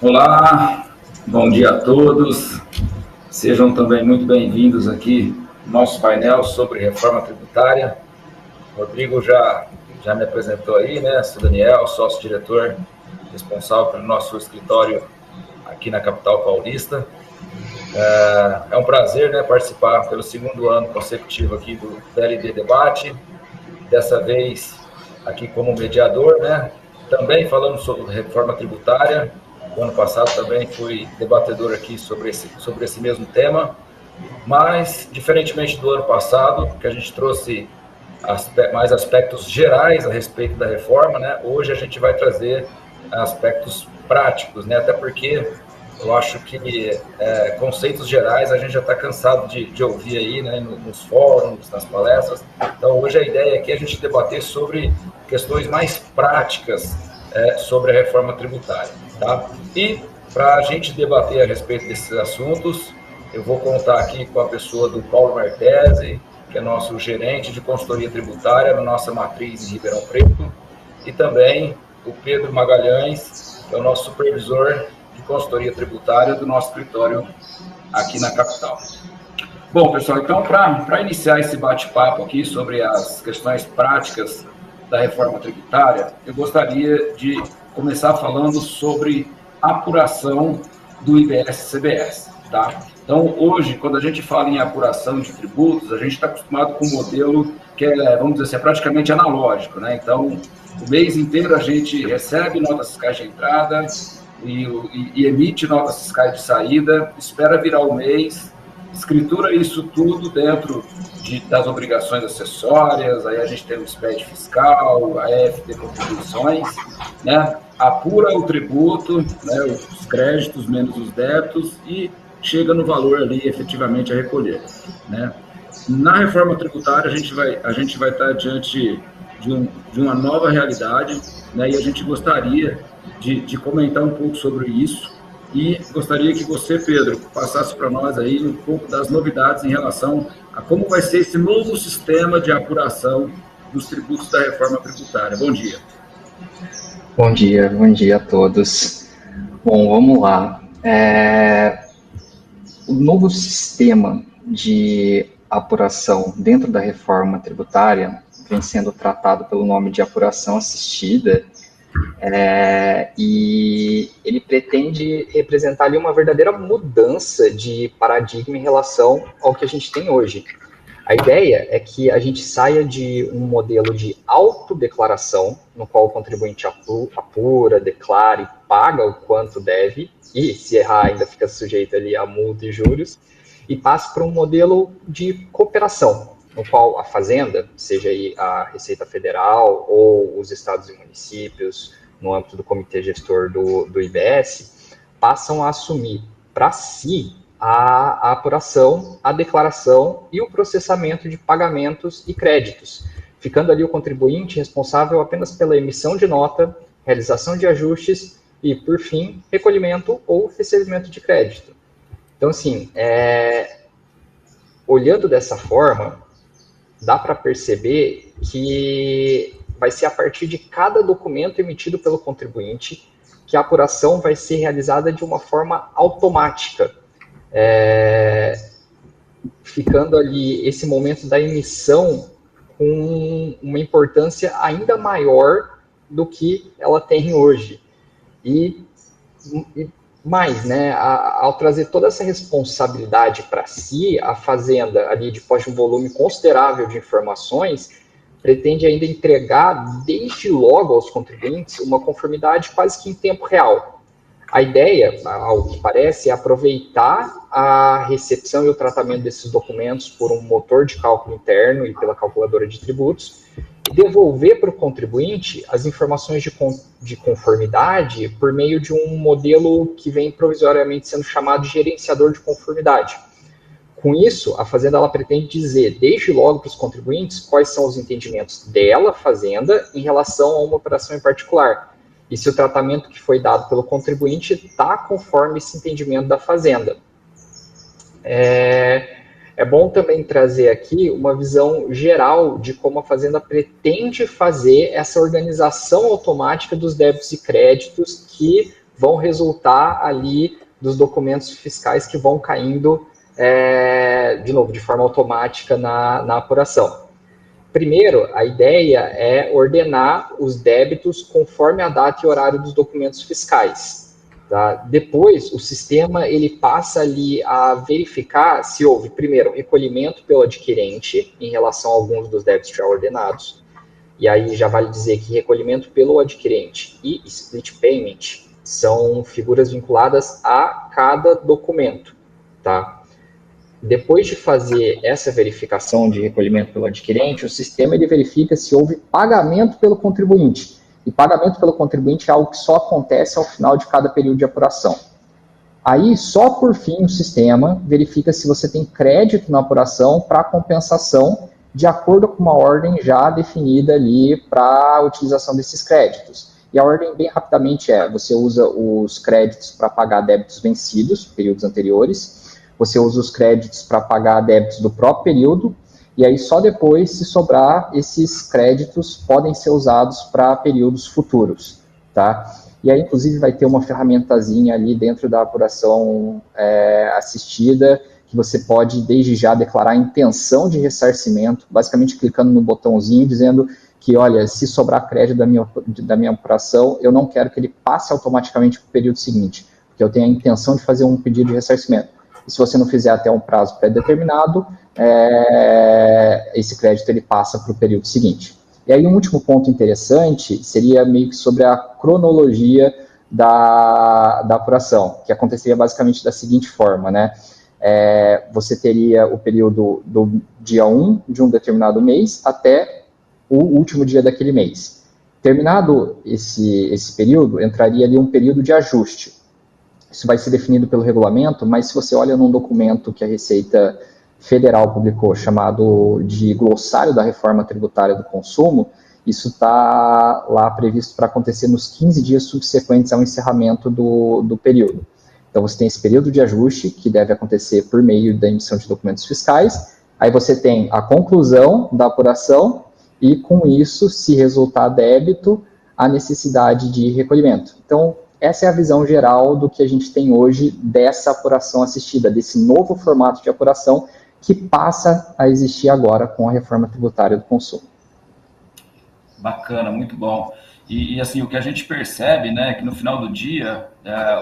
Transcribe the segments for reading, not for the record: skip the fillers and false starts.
Olá, bom dia a todos. Sejam também muito bem-vindos aqui no nosso painel sobre reforma tributária. O Rodrigo já me apresentou aí, né? Sou Daniel, sócio-diretor responsável pelo nosso escritório aqui na capital paulista. É um prazer, né, participar pelo segundo ano consecutivo aqui do PLD Debate, dessa vez aqui como mediador, né? Também falando sobre reforma tributária. O ano passado também fui debatedor aqui sobre esse mesmo tema, mas, diferentemente do ano passado, que a gente trouxe mais aspectos gerais a respeito da reforma, né? Hoje a gente vai trazer aspectos práticos, né? Até porque eu acho que conceitos gerais a gente já está cansado de ouvir aí, né? Nos fóruns, nas palestras. Então, hoje a ideia aqui é a gente debater sobre questões mais práticas sobre a reforma tributária, tá? E para a gente debater a respeito desses assuntos, eu vou contar aqui com a pessoa do Paulo Martese, que é nosso gerente de consultoria tributária na nossa matriz em Ribeirão Preto, e também o Pedro Magalhães, que é o nosso supervisor de consultoria tributária do nosso escritório aqui na capital. Bom, pessoal, então, para iniciar esse bate-papo aqui sobre as questões práticas da reforma tributária, eu gostaria de começar falando sobre a apuração do IBS-CBS, tá? Então, hoje, quando a gente fala em apuração de tributos, a gente está acostumado com um modelo que é, vamos dizer assim, é praticamente analógico, né? Então, o mês inteiro a gente recebe notas fiscais de entrada e emite notas fiscais de saída, espera virar o mês, escritura isso tudo dentro das obrigações acessórias, aí a gente tem o SPED fiscal, a EFT contribuições, né? Apura o tributo, né? Os créditos menos os débitos e chega no valor ali efetivamente a recolher, né? Na reforma tributária a gente vai estar diante de uma nova realidade, né? E a gente gostaria de comentar um pouco sobre isso e gostaria que você, Pedro, passasse para nós aí um pouco das novidades em relação a como vai ser esse novo sistema de apuração dos tributos da reforma tributária. Bom dia. Bom dia a todos. Bom, vamos lá. O novo sistema de apuração dentro da reforma tributária vem sendo tratado pelo nome de apuração assistida, e ele pretende representar ali uma verdadeira mudança de paradigma em relação ao que a gente tem hoje. A ideia é que a gente saia de um modelo de autodeclaração, no qual o contribuinte apura, declara e paga o quanto deve, e se errar ainda fica sujeito ali a multa e juros, e passe para um modelo de cooperação, no qual a Fazenda, seja aí a Receita Federal ou os estados e municípios, no âmbito do comitê gestor do IBS, passam a assumir para si a apuração, a declaração e o processamento de pagamentos e créditos, ficando ali o contribuinte responsável apenas pela emissão de nota, realização de ajustes e, por fim, recolhimento ou recebimento de crédito. Então, assim, olhando dessa forma, dá para perceber que vai ser a partir de cada documento emitido pelo contribuinte que a apuração vai ser realizada de uma forma automática, ficando ali esse momento da emissão com uma importância ainda maior do que ela tem hoje. E mais, né, ao trazer toda essa responsabilidade para si, a Fazenda, ali depois de um volume considerável de informações, pretende ainda entregar, desde logo aos contribuintes, uma conformidade quase que em tempo real. A ideia, ao que parece, é aproveitar a recepção e o tratamento desses documentos por um motor de cálculo interno e pela calculadora de tributos, e devolver para o contribuinte as informações de conformidade por meio de um modelo que vem provisoriamente sendo chamado de gerenciador de conformidade. Com isso, a Fazenda ela pretende dizer, desde logo para os contribuintes, quais são os entendimentos dela, Fazenda, em relação a uma operação em particular. E se o tratamento que foi dado pelo contribuinte está conforme esse entendimento da Fazenda. É bom também trazer aqui uma visão geral de como a Fazenda pretende fazer essa organização automática dos débitos e créditos que vão resultar ali dos documentos fiscais que vão caindo, de novo, de forma automática na apuração. Primeiro, a ideia é ordenar os débitos conforme a data e horário dos documentos fiscais. Tá? Depois, o sistema ele passa ali a verificar se houve, primeiro, recolhimento pelo adquirente em relação a alguns dos débitos já ordenados. E aí já vale dizer que recolhimento pelo adquirente e split payment são figuras vinculadas a cada documento. Tá? Depois de fazer essa verificação de recolhimento pelo adquirente, o sistema ele verifica se houve pagamento pelo contribuinte. E pagamento pelo contribuinte é algo que só acontece ao final de cada período de apuração. Aí, só por fim, o sistema verifica se você tem crédito na apuração para compensação, de acordo com uma ordem já definida ali para a utilização desses créditos. E a ordem, bem rapidamente, você usa os créditos para pagar débitos vencidos, períodos anteriores, você usa os créditos para pagar débitos do próprio período, e aí só depois, se sobrar, esses créditos podem ser usados para períodos futuros, tá? E aí, inclusive, vai ter uma ferramentazinha ali dentro da apuração assistida, que você pode, desde já, declarar a intenção de ressarcimento, basicamente clicando no botãozinho, dizendo que, olha, se sobrar crédito da minha apuração, eu não quero que ele passe automaticamente para o período seguinte, porque eu tenho a intenção de fazer um pedido de ressarcimento. E se você não fizer até um prazo pré-determinado, esse crédito ele passa para o período seguinte. E aí um último ponto interessante seria meio que sobre a cronologia da apuração, que aconteceria basicamente da seguinte forma, né? Você teria o período do dia 1 de um determinado mês até o último dia daquele mês. Terminado esse período, entraria ali um período de ajuste. Isso vai ser definido pelo regulamento, mas se você olha num documento que a Receita Federal publicou, chamado de Glossário da Reforma Tributária do Consumo, isso está lá previsto para acontecer nos 15 dias subsequentes ao encerramento do período. Então, você tem esse período de ajuste, que deve acontecer por meio da emissão de documentos fiscais, aí você tem a conclusão da apuração, e com isso, se resultar débito, a necessidade de recolhimento. Então, essa é a visão geral do que a gente tem hoje dessa apuração assistida, desse novo formato de apuração que passa a existir agora com a reforma tributária do consumo. Bacana, muito bom. E assim, o que a gente percebe, né, é que no final do dia,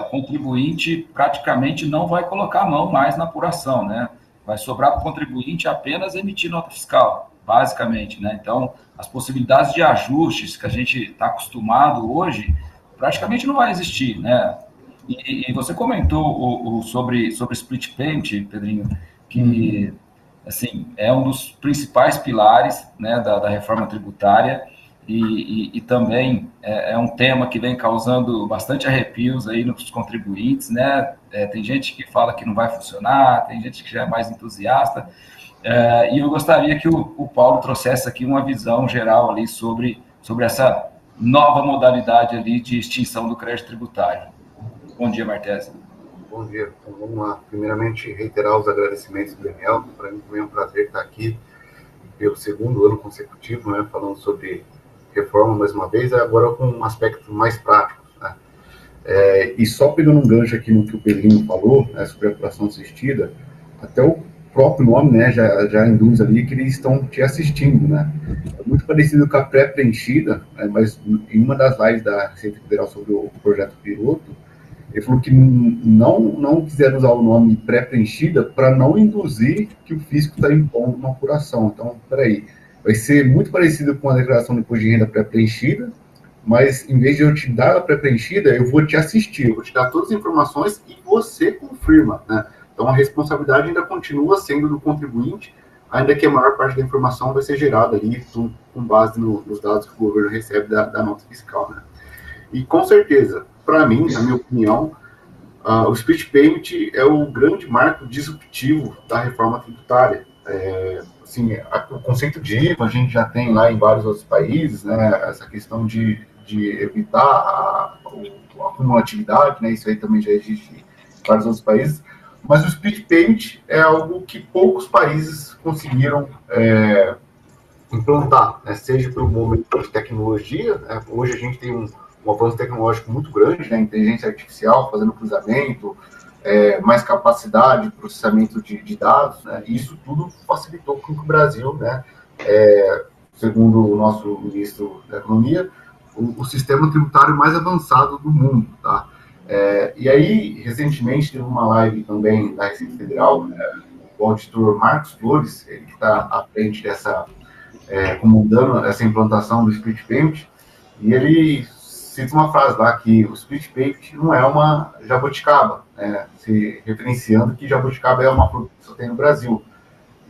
o contribuinte praticamente não vai colocar a mão mais na apuração, né? Vai sobrar para o contribuinte apenas emitir nota fiscal, basicamente, né? Então, as possibilidades de ajustes que a gente está acostumado hoje, praticamente não vai existir, né? E você comentou sobre split payment, Pedrinho, que assim, é um dos principais pilares, né, da reforma tributária e também é um tema que vem causando bastante arrepios aí nos contribuintes, né? Tem gente que fala que não vai funcionar, tem gente que já é mais entusiasta, e eu gostaria que o Paulo trouxesse aqui uma visão geral ali sobre essa nova modalidade ali de extinção do crédito tributário. Bom dia, Martese. Bom dia. Então, vamos lá. Primeiramente, reiterar os agradecimentos do Daniel. Para mim também é um prazer estar aqui pelo segundo ano consecutivo, né, falando sobre reforma mais uma vez, agora com um aspecto mais prático. Né? E só pegando um gancho aqui no que o Pedrinho falou, né, sobre a apuração assistida, até o próprio nome, né, já induz ali que eles estão te assistindo, né? É muito parecido com a pré-preenchida, né, mas em uma das lives da Receita Federal sobre o projeto piloto, ele falou que não quiseram usar o nome pré-preenchida para não induzir que o fisco está impondo uma apuração. Então, peraí, vai ser muito parecido com a declaração de imposto de renda pré-preenchida, mas em vez de eu te dar a pré-preenchida, eu vou te assistir, eu vou te dar todas as informações e você confirma, né? Então, a responsabilidade ainda continua sendo do contribuinte, ainda que a maior parte da informação vai ser gerada ali com base nos dados que o governo recebe da nota fiscal, né? E, com certeza, para mim, na minha opinião, o split payment é o grande marco disruptivo da reforma tributária. Assim, o conceito de IVA a gente já tem lá em vários outros países, né? Essa questão de evitar a acumulatividade, né? Isso aí também já existe em vários outros países. Mas o split payment é algo que poucos países conseguiram implantar, né? Seja pelo momento de tecnologia, né? Hoje a gente tem um avanço tecnológico muito grande, né? Inteligência artificial, fazendo cruzamento, mais capacidade de processamento de dados, né? E isso tudo facilitou com que o Brasil, né, segundo o nosso ministro da Economia, o sistema tributário mais avançado do mundo, tá? E aí, recentemente, teve uma live também da Receita Federal, o auditor Marcos Flores, ele que está à frente dessa, comandando essa implantação do split payment, e ele cita uma frase lá que o split payment não é uma jabuticaba, né, se referenciando que jabuticaba é uma fruta que só tem no Brasil.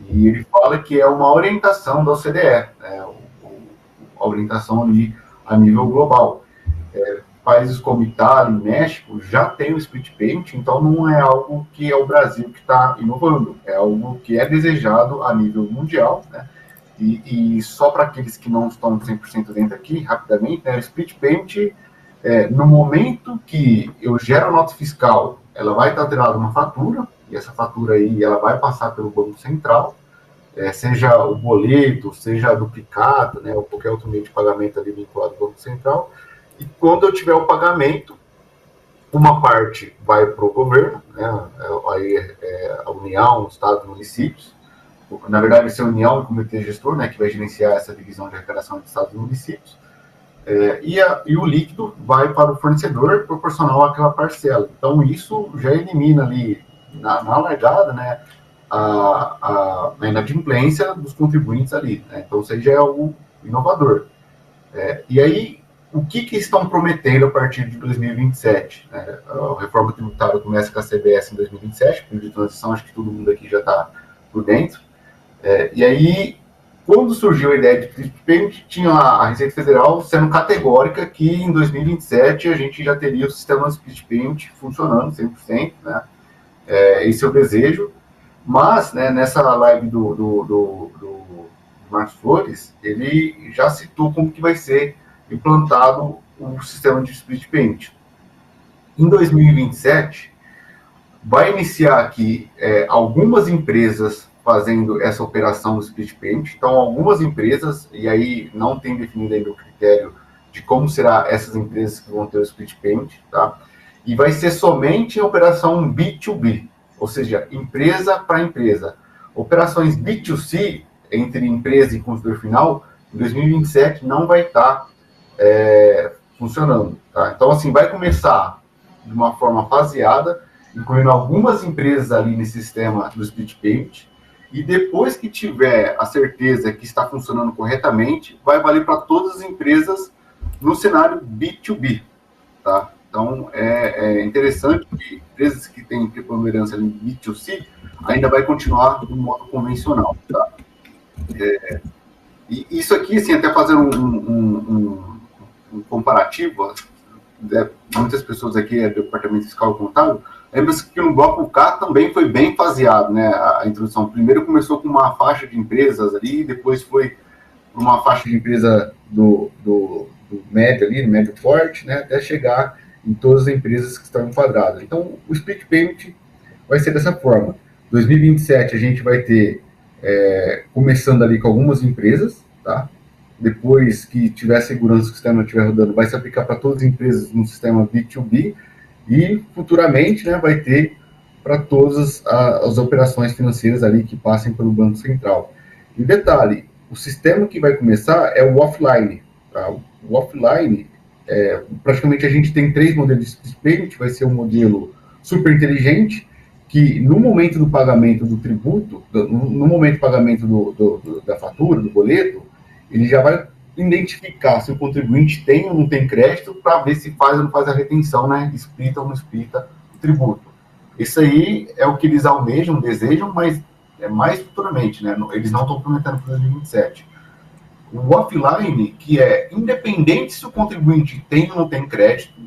E ele fala que é uma orientação da OCDE, né, a orientação ali a nível global. Países como Itália e México já têm o split payment, então não é algo que é o Brasil que está inovando, é algo que é desejado a nível mundial, né? E só para aqueles que não estão 100% dentro aqui, rapidamente, né, o split payment, no momento que eu gero a nota fiscal, ela vai estar atrelada a uma fatura, e essa fatura aí ela vai passar pelo Banco Central, seja o boleto, seja a duplicata, né, ou qualquer outro meio de pagamento ali vinculado ao Banco Central. E quando eu tiver o pagamento, uma parte vai para o governo, né, aí a União, Estados, municípios. Na verdade, vai ser a União e o Comitê Gestor, né, que vai gerenciar essa divisão de arrecadação de Estados e municípios. E o líquido vai para o fornecedor proporcional àquela parcela. Então, isso já elimina ali, na largada, né, a inadimplência dos contribuintes ali, né? Então, isso aí já é algo inovador. E aí, o que estão prometendo a partir de 2027? Né? A reforma tributária começa com a CBS em 2027, período de transição, acho que todo mundo aqui já está por dentro. E aí, quando surgiu a ideia de split payment, tinha a Receita Federal sendo categórica que em 2027 a gente já teria o sistema de split payment funcionando 100%, né? Esse é o desejo. Mas, né, nessa live do Marcos Flores, ele já citou como que vai ser implantado o sistema de split payment. Em 2027, vai iniciar aqui algumas empresas fazendo essa operação do split payment. Então, algumas empresas, e aí não tem definido ainda o critério de como será essas empresas que vão ter o split payment, tá? E vai ser somente em operação B2B, ou seja, empresa para empresa. Operações B2C, entre empresa e consumidor final, em 2027 não vai estar funcionando, tá? Então, assim, vai começar de uma forma faseada, incluindo algumas empresas ali nesse sistema do split payment, e depois que tiver a certeza que está funcionando corretamente, vai valer para todas as empresas no cenário B2B, tá? Então, é interessante que empresas que têm preponderância em B2C ainda vai continuar no modo convencional, tá? E isso aqui, assim, até fazer um comparativo, muitas pessoas aqui do Departamento Fiscal e Contábil, lembra-se que no bloco K também foi bem faseado, né, a introdução. Primeiro começou com uma faixa de empresas ali, depois foi uma faixa de empresa do médio ali, do médio forte, né, até chegar em todas as empresas que estão enquadradas. Então, o split payment vai ser dessa forma. 2027 a gente vai ter, começando ali com algumas empresas, tá? Depois que tiver segurança que o sistema estiver rodando, vai se aplicar para todas as empresas no sistema B2B e futuramente, né, vai ter para todas as operações financeiras ali que passem pelo Banco Central. E detalhe, o sistema que vai começar é o offline, tá? O offline, praticamente a gente tem 3 modelos de split payment, vai ser um modelo super inteligente, que no momento do pagamento do tributo, no momento do pagamento da fatura, do boleto, ele já vai identificar se o contribuinte tem ou não tem crédito para ver se faz ou não faz a retenção, né? Explita ou não explita o tributo. Isso aí é o que eles almejam, desejam, mas é mais futuramente, né? Eles não estão prometendo para 2027. O offline, que é independente se o contribuinte tem ou não tem crédito,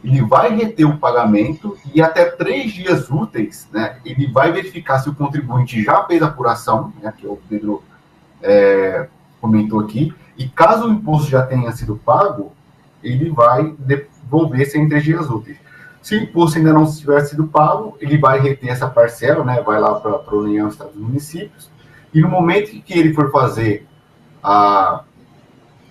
ele vai reter o pagamento e até 3 dias úteis, né? Ele vai verificar se o contribuinte já fez a apuração, né? Que o Pedro comentou aqui, e caso o imposto já tenha sido pago, ele vai devolver sem 3 dias úteis. Se o imposto ainda não tiver sido pago, ele vai reter essa parcela, né? Vai lá para a União, Estados e Municípios, e no momento que ele for fazer a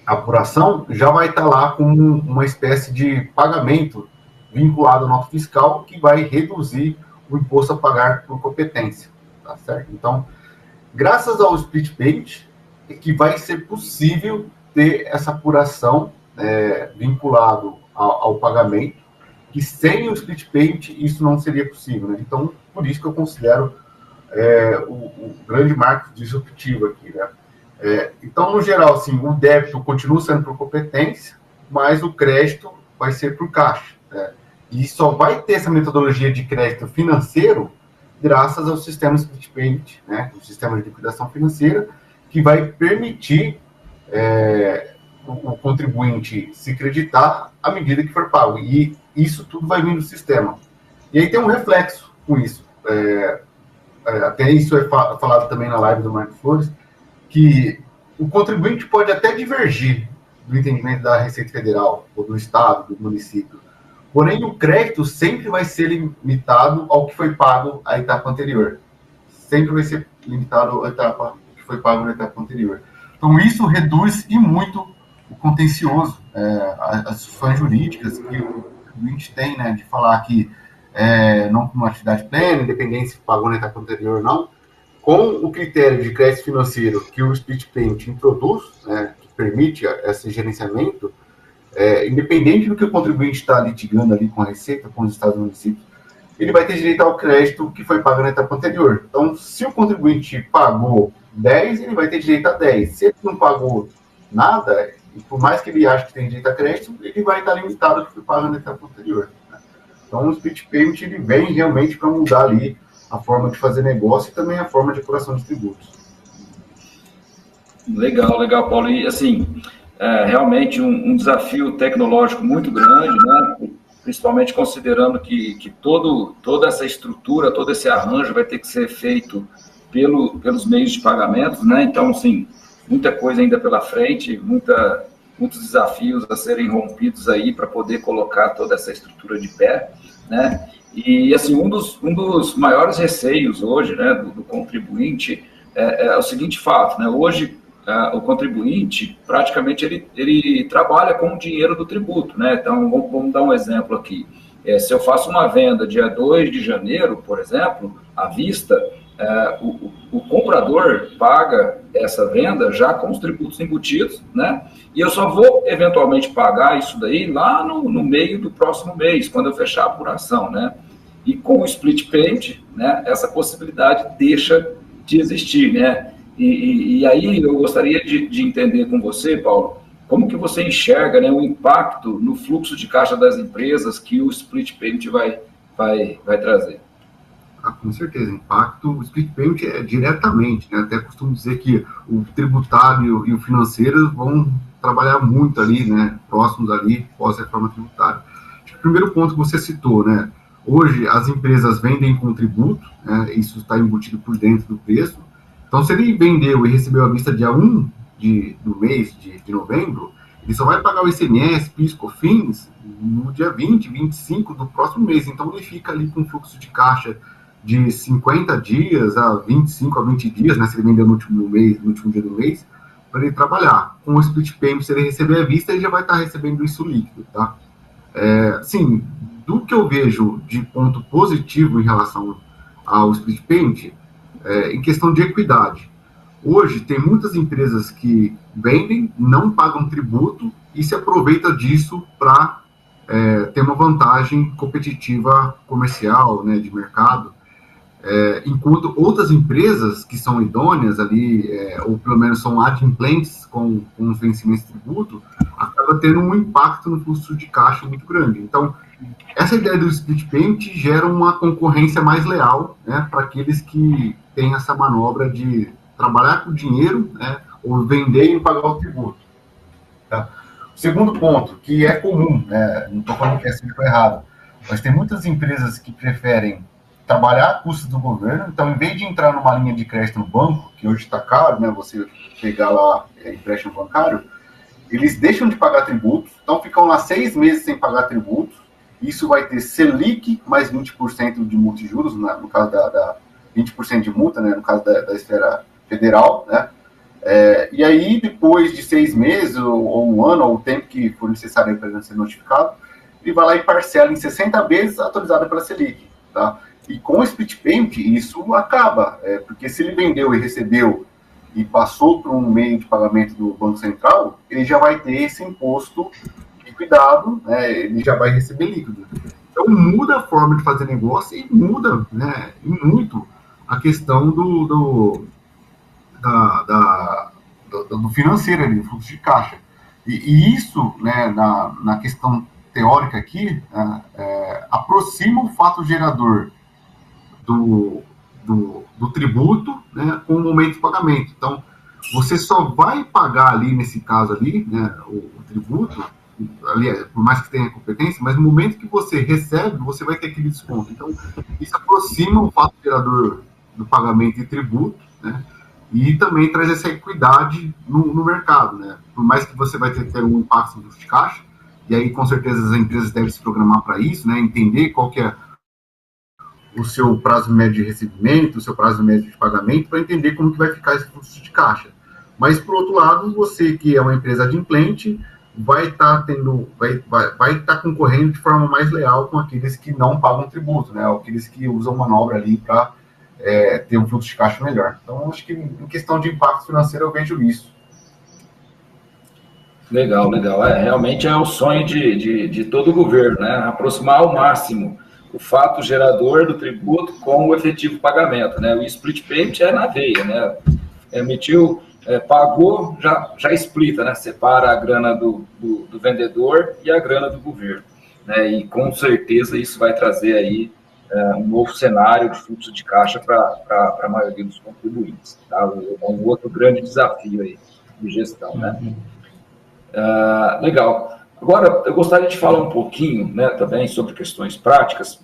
apuração, já vai estar lá como uma espécie de pagamento vinculado à nota fiscal que vai reduzir o imposto a pagar por competência, tá certo? Então, graças ao split payment, é que vai ser possível ter essa apuração vinculado ao pagamento, que sem o split payment isso não seria possível, né? Então, por isso que eu considero o grande marco disruptivo aqui, né? Então, no geral, assim, o débito continua sendo por competência, mas o crédito vai ser por caixa, né? E só vai ter essa metodologia de crédito financeiro graças ao sistema split payment, né? O sistema de liquidação financeira, que vai permitir o contribuinte se creditar à medida que for pago. E isso tudo vai vir do sistema. E aí tem um reflexo com isso. Até isso é falado também na live do Marcos Flores, que o contribuinte pode até divergir do entendimento da Receita Federal, ou do Estado, do município. Porém, o crédito sempre vai ser limitado ao que foi pago à etapa anterior. Sempre vai ser limitado à etapa que foi pago na etapa anterior. Então, isso reduz e muito o contencioso, as discussões jurídicas que o contribuinte tem, né, de falar que não com uma atividade plena, independente se pagou na etapa anterior ou não, com o critério de crédito financeiro que o split payment introduz, né, que permite esse gerenciamento, independente do que o contribuinte está litigando ali com a Receita, com os estados e municípios, ele vai ter direito ao crédito que foi pago na etapa anterior. Então, se o contribuinte pagou 10, ele vai ter direito a 10. Se ele não pagou nada, e por mais que ele ache que tem direito a crédito, ele vai estar limitado ao que foi pago na etapa anterior, né? Então, o split payment ele vem realmente para mudar ali a forma de fazer negócio e também a forma de apuração de tributos. Legal, Paulo. E, assim, realmente um desafio tecnológico muito grande, né? Principalmente considerando que toda essa estrutura, todo esse arranjo vai ter que ser feito pelos meios de pagamentos, né? Então, assim, muita coisa ainda pela frente, muitos desafios a serem rompidos aí para poder colocar toda essa estrutura de pé, né? E, assim, um dos maiores receios hoje, né, do contribuinte é o seguinte fato, né? Hoje, o contribuinte, praticamente, ele trabalha com o dinheiro do tributo, né? Então, vamos dar um exemplo aqui. Se eu faço uma venda dia 2 de janeiro, por exemplo, à vista, o comprador paga essa venda já com os tributos embutidos, né? E eu só vou, eventualmente, pagar isso daí lá no meio do próximo mês, quando eu fechar a apuração, né? E com o split payment, né, essa possibilidade deixa de existir, né? E aí eu gostaria de entender com você, Paulo, como que você enxerga, né, o impacto no fluxo de caixa das empresas que o split payment vai trazer? Com certeza, impacto, o split payment é diretamente, né? Até costumo dizer que o tributário e o financeiro vão trabalhar muito ali, né, próximos ali, pós-reforma tributária. Acho que o primeiro ponto que você citou, né, hoje as empresas vendem com tributo, né, isso está embutido por dentro do preço. Então, se ele vendeu e recebeu à vista dia 1 do mês de novembro, ele só vai pagar o ICMS, PIS, COFINS no dia 20, 25 do próximo mês. Então, ele fica ali com um fluxo de caixa de 50 dias a 25 a 20 dias, né, se ele vendeu no último dia do mês, para ele trabalhar. Com o split payment, se ele receber à vista, ele já vai estar recebendo isso líquido, tá? Sim, do que eu vejo de ponto positivo em relação ao split payment, em questão de equidade. Hoje, tem muitas empresas que vendem, não pagam tributo e se aproveitam disso para ter uma vantagem competitiva comercial, né, de mercado, enquanto outras empresas que são idôneas ali, ou pelo menos são adimplentes com os vencimentos de tributo, acaba tendo um impacto no fluxo de caixa muito grande. Então, essa ideia do split payment gera uma concorrência mais leal, né, para aqueles que têm essa manobra de trabalhar com dinheiro, né, ou vender e pagar o tributo. Tá? O segundo ponto, que é comum, né, não estou falando que é certo ou errado, mas tem muitas empresas que preferem trabalhar a custos do governo. Então, em vez de entrar numa linha de crédito no banco, que hoje está caro, né, você pegar lá empréstimo bancário, eles deixam de pagar tributos, então ficam lá 6 meses sem pagar tributos. Isso vai ter Selic mais 20% de multa e juros, no caso da 20% de multa, né, no caso da esfera federal, né? E aí, depois de 6 meses, ou um ano, ou o tempo que for necessário para ele ser notificado, ele vai lá e parcela em 60 vezes atualizada pela Selic, tá? E com o split payment, isso acaba, porque se ele vendeu e recebeu e passou para um meio de pagamento do Banco Central, ele já vai ter esse imposto liquidado, né? Ele já vai receber líquido. Então, muda a forma de fazer negócio e muda, né, e muito a questão do financeiro ali, do fluxo de caixa. E isso, né, na questão teórica aqui, aproxima o fato gerador do tributo, né, com o momento de pagamento. Então, você só vai pagar ali, nesse caso ali, né, o tributo, ali, por mais que tenha competência, mas no momento que você recebe, você vai ter aquele desconto. Então, isso aproxima o fato gerador do pagamento de tributo, né, e também traz essa equidade no mercado, né? Por mais que você vai ter um impacto no fluxo de caixa, e aí com certeza as empresas devem se programar para isso, né? Entender qual que é o seu prazo médio de recebimento, o seu prazo médio de pagamento, para entender como que vai ficar esse fluxo de caixa. Mas, por outro lado, você que é uma empresa adimplente, vai estar concorrendo de forma mais leal com aqueles que não pagam tributo, né? Aqueles que usam manobra ali para ter um fluxo de caixa melhor. Então, acho que em questão de impacto financeiro eu vejo isso. Legal. Realmente é o sonho de todo o governo, né? Aproximar ao máximo o fato gerador do tributo com o efetivo pagamento, né? O split payment é na veia, né? Emitiu, pagou, já splita, né? Separa a grana do vendedor e a grana do governo, né? E com certeza isso vai trazer aí um novo cenário de fluxo de caixa para a maioria dos contribuintes, tá? É um outro grande desafio aí de gestão, né? Legal. Agora, eu gostaria de falar um pouquinho, né, também sobre questões práticas,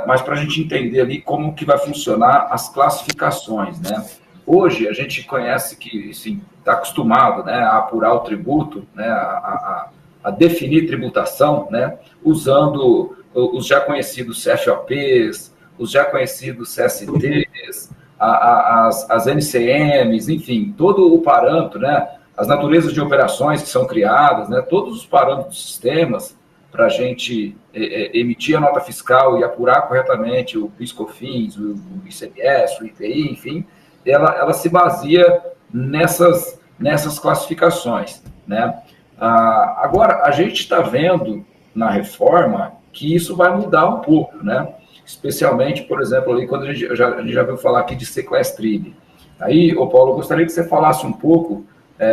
mas para a gente entender ali como que vai funcionar as classificações, né? Hoje, a gente conhece que, assim, está acostumado, né, a apurar o tributo, né, a definir tributação, né, usando os já conhecidos CFOPs, os já conhecidos CSTs, as NCMs, enfim, todo o parâmetro, né, as naturezas de operações que são criadas, né, todos os parâmetros dos sistemas para a gente emitir a nota fiscal e apurar corretamente o PIS/COFINS, o ICMS, o IPI, enfim, ela se baseia nessas classificações, né? Agora, a gente está vendo na reforma que isso vai mudar um pouco, né? Especialmente, por exemplo, ali, quando a gente já viu falar aqui de sequestrib. Aí, Paulo, eu gostaria que você falasse um pouco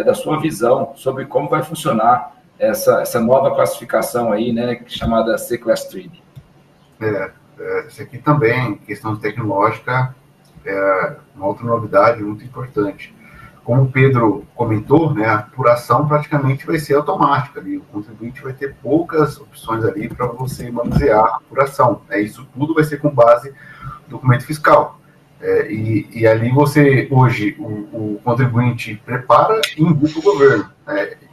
da sua visão sobre como vai funcionar essa nova classificação aí, né, chamada sequestrib. Isso aqui também, questão tecnológica, é uma outra novidade muito importante. Como o Pedro comentou, né, a apuração praticamente vai ser automática. Ali, o contribuinte vai ter poucas opções ali para você manusear a apuração. Isso tudo vai ser com base no documento fiscal. E ali você, hoje, o contribuinte prepara e envia para o governo.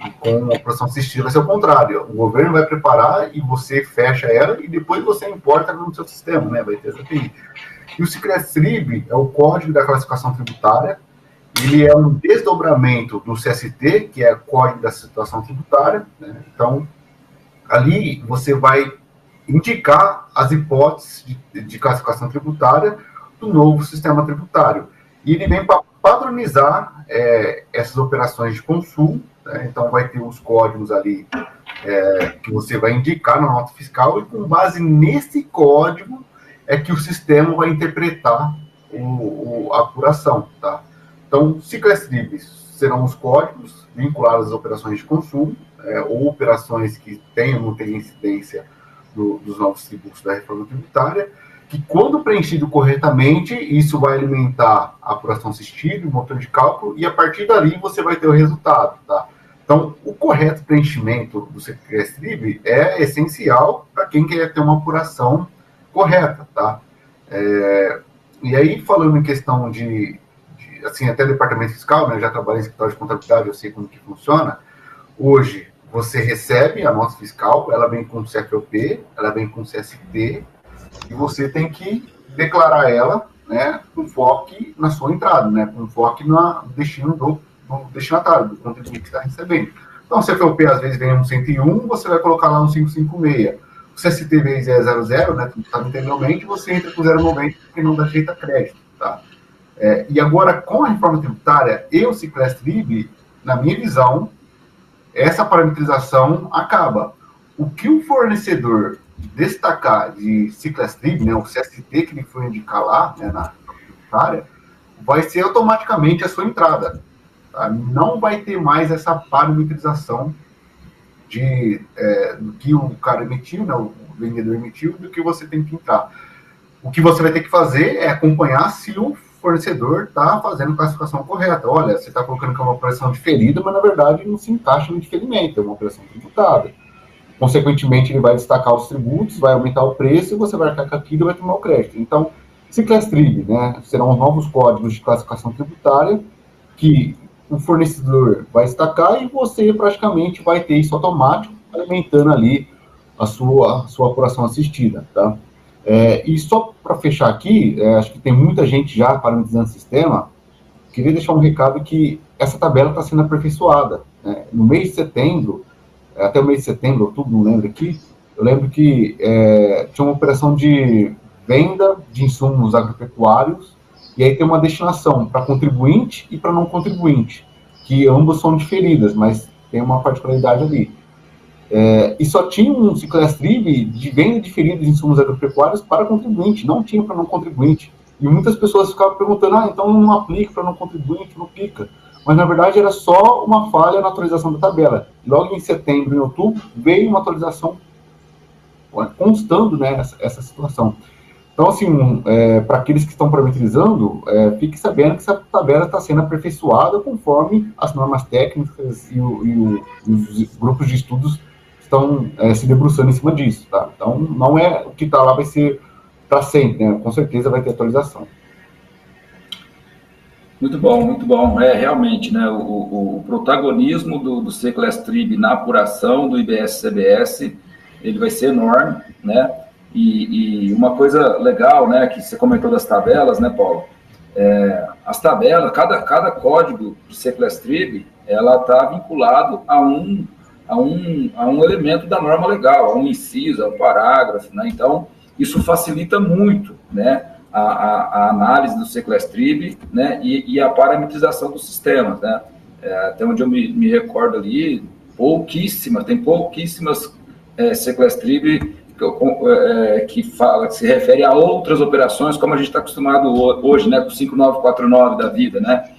E com a apuração assistida vai ser o contrário. O governo vai preparar e você fecha ela e depois você importa no seu sistema, né? Vai ter essa API. E o sequestrib é o Código da Classificação Tributária. Ele é um desdobramento do CST, que é o Código da Situação Tributária, né? Então, ali você vai indicar as hipóteses de classificação tributária do novo sistema tributário. E ele vem para padronizar essas operações de consumo, né? Então, vai ter os códigos ali que você vai indicar na nota fiscal, e com base nesse código é que o sistema vai interpretar a apuração, tá? Então, sequestribs serão os códigos vinculados às operações de consumo, ou operações que tenham ou não tenham incidência dos novos tributos da reforma tributária, que quando preenchido corretamente, isso vai alimentar a apuração assistida, o motor de cálculo, e a partir dali você vai ter o resultado, tá? Então, o correto preenchimento do sequestrib é essencial para quem quer ter uma apuração correta, tá? E aí, falando em questão assim, até departamento fiscal, né, eu já trabalhei em escritório de contabilidade, eu sei como que funciona. Hoje, você recebe a nota fiscal, ela vem com CFOP, ela vem com CST, e você tem que declarar ela, né, com foco na sua entrada, né, com foco no destino destinatário, do contribuinte que está recebendo. Então, se a FOP às vezes vem um 101, você vai colocar lá um 556. O CST vezes é 00, né, tudo está integralmente, você entra com 0,90 porque não dá direito a crédito, tá? E agora, com a reforma tributária e o Ciclast-Trib, na minha visão, essa parametrização acaba. O que o fornecedor destacar de Ciclast-Trib, né, o CST que ele foi indicar lá, né, na tributária, vai ser automaticamente a sua entrada. Tá? Não vai ter mais essa parametrização do que o cara emitiu, né, o vendedor emitiu, do que você tem que entrar. O que você vai ter que fazer é acompanhar se o fornecedor está fazendo a classificação correta. Olha, você está colocando que é uma operação diferida, mas na verdade não se encaixa no diferimento, é uma operação tributada. Consequentemente, ele vai destacar os tributos, vai aumentar o preço e você vai arcar com aquilo e vai tomar o crédito. Então, Ciclast-Trib, né, serão os novos códigos de classificação tributária que o fornecedor vai destacar e você praticamente vai ter isso automático, alimentando ali a sua apuração assistida, tá? E só para fechar aqui, acho que tem muita gente já parametrizando o sistema, queria deixar um recado que essa tabela está sendo aperfeiçoada, né? No mês de setembro, até o mês de setembro, outubro, não lembro aqui, eu lembro que tinha uma operação de venda de insumos agropecuários, e aí tem uma destinação para contribuinte e para não contribuinte, que ambas são diferidas, mas tem uma particularidade ali. E só tinha um Ciclast-Trib de venda diferida de insumos agropecuários para contribuinte, não tinha para não contribuinte. E muitas pessoas ficavam perguntando, então não aplica para não contribuinte, não aplica. Mas, na verdade, era só uma falha na atualização da tabela. Logo em setembro e outubro, veio uma atualização constando, né, essa situação. Então, assim, para aqueles que estão parametrizando, fique sabendo que essa tabela está sendo aperfeiçoada conforme as normas técnicas e os grupos de estudos estão se debruçando em cima disso, tá? Então, não é o que está lá vai ser para sempre, né? Com certeza vai ter atualização. Muito bom, muito bom. Realmente, né, o protagonismo do Ciclast-Trib na apuração do IBS-CBS, ele vai ser enorme, né? E uma coisa legal, né, que você comentou das tabelas, né, Paulo? As tabelas, cada código do Ciclast-Trib, ela está vinculado a um elemento da norma legal, a um inciso, a um parágrafo, né? Então, isso facilita muito, né, a análise do Ciclast-Trib, né, e a parametrização dos sistemas, né? Até onde eu me recordo ali, tem pouquíssimas Ciclast-Trib que se refere a outras operações, como a gente está acostumado hoje, né, com 5949 da vida, né?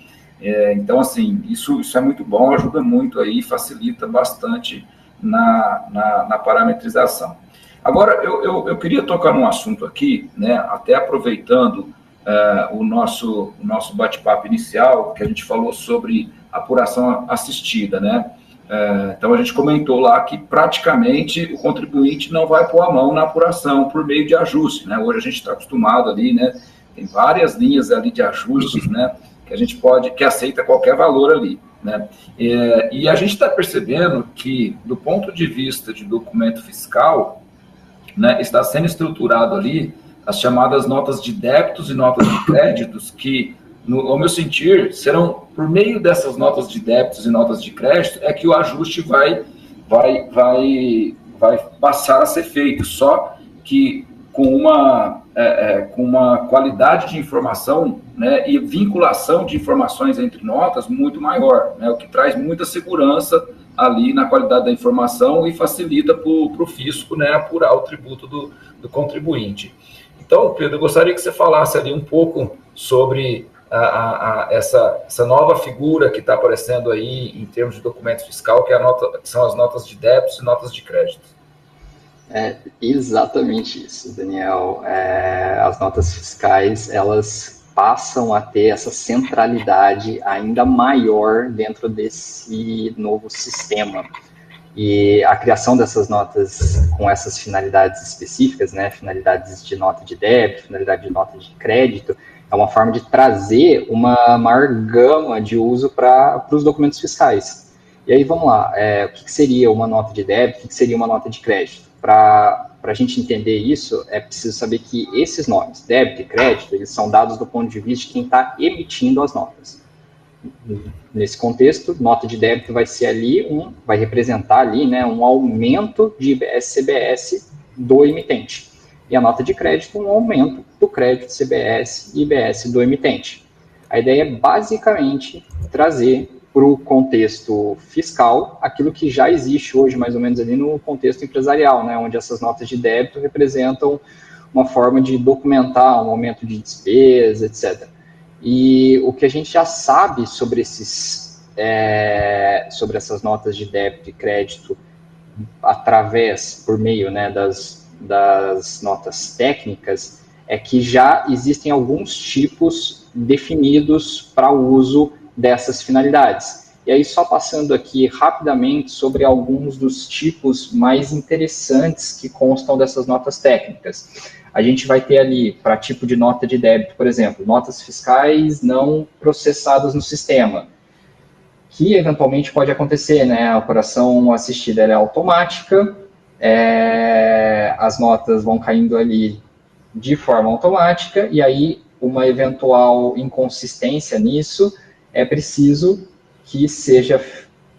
Então, assim, isso é muito bom, ajuda muito aí, facilita bastante na parametrização. Agora, eu queria tocar num assunto aqui, né, até aproveitando o nosso bate-papo inicial, que a gente falou sobre apuração assistida, né? Então, a gente comentou lá que praticamente o contribuinte não vai pôr a mão na apuração por meio de ajuste, né? Hoje a gente está acostumado ali, né? Tem várias linhas ali de ajustes, né? Que a gente que aceita qualquer valor ali, né? E a gente está percebendo que, do ponto de vista de documento fiscal, né, está sendo estruturado ali as chamadas notas de débitos e notas de créditos que, ao meu sentir, serão por meio dessas notas de débitos e notas de crédito é que o ajuste vai passar a ser feito, só que com uma qualidade de informação, né, e vinculação de informações entre notas muito maior, né, o que traz muita segurança ali na qualidade da informação e facilita para o fisco, né, apurar o tributo do contribuinte. Então, Pedro, eu gostaria que você falasse ali um pouco sobre essa nova figura que está aparecendo aí em termos de documento fiscal, que são as notas de débitos e notas de crédito. Exatamente isso, Daniel. As notas fiscais, elas passam a ter essa centralidade ainda maior dentro desse novo sistema. E a criação dessas notas com essas finalidades específicas, né, finalidades de nota de débito, finalidade de nota de crédito, é uma forma de trazer uma maior gama de uso para os documentos fiscais. E aí, vamos lá, o que seria uma nota de débito, o que seria uma nota de crédito? Para a gente entender isso, é preciso saber que esses nomes, débito e crédito, eles são dados do ponto de vista de quem está emitindo as notas. nesse contexto, nota de débito vai ser ali vai representar ali, né, um aumento de IBS-CBS do emitente. E a nota de crédito, um aumento do crédito CBS e IBS do emitente. A ideia é basicamente trazer para o contexto fiscal aquilo que já existe hoje, mais ou menos ali no contexto empresarial, né, onde essas notas de débito representam uma forma de documentar um aumento de despesa, etc. E o que a gente já sabe sobre sobre essas notas de débito e crédito por meio, né, das notas técnicas, é que já existem alguns tipos definidos para o uso dessas finalidades. E aí, só passando aqui rapidamente sobre alguns dos tipos mais interessantes que constam dessas notas técnicas. A gente vai ter ali, para tipo de nota de débito, por exemplo, notas fiscais não processadas no sistema, que eventualmente pode acontecer, né? A operação assistida ela é automática, as notas vão caindo ali de forma automática, e aí uma eventual inconsistência nisso é preciso que seja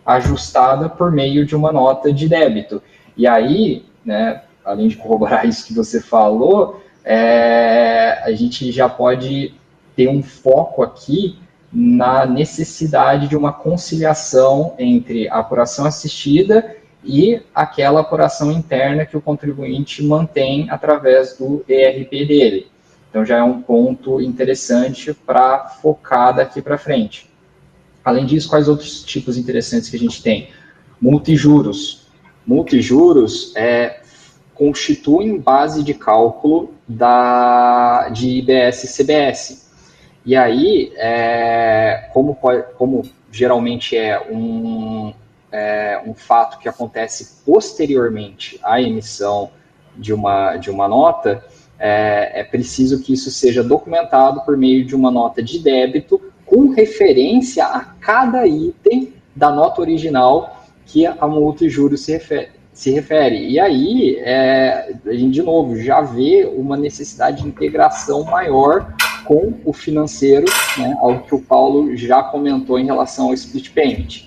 ajustada por meio de uma nota de débito. E aí, né, além de corroborar isso que você falou, a gente já pode ter um foco aqui na necessidade de uma conciliação entre a apuração assistida e aquela apuração interna que o contribuinte mantém através do ERP dele. Então, já é um ponto interessante para focar daqui para frente. Além disso, quais outros tipos interessantes que a gente tem? Multijuros. Multijuros constituem base de cálculo de IBS-CBS. E aí, como geralmente é um fato que acontece posteriormente à emissão de uma nota, é preciso que isso seja documentado por meio de uma nota de débito com referência a cada item da nota original que a multijuros se refere. E aí, a gente, de novo, já vê uma necessidade de integração maior com o financeiro, né, algo que o Paulo já comentou em relação ao split payment.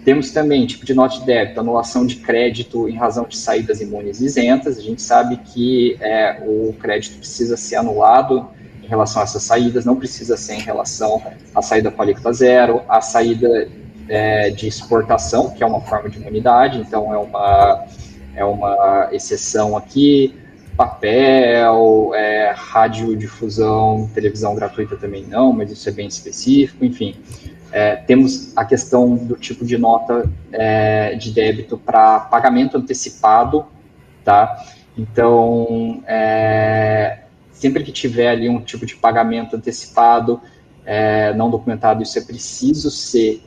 Temos também tipo de nota de débito, anulação de crédito em razão de saídas imunes isentas. A gente sabe que o crédito precisa ser anulado em relação a essas saídas, não precisa ser em relação à saída com alíquota zero, a saída de exportação, que é uma forma de imunidade, então é uma exceção aqui. Papel, radiodifusão, televisão gratuita também não, mas isso é bem específico, enfim. Temos a questão do tipo de nota de débito para pagamento antecipado, tá? Então, sempre que tiver ali um tipo de pagamento antecipado, não documentado, isso é preciso ser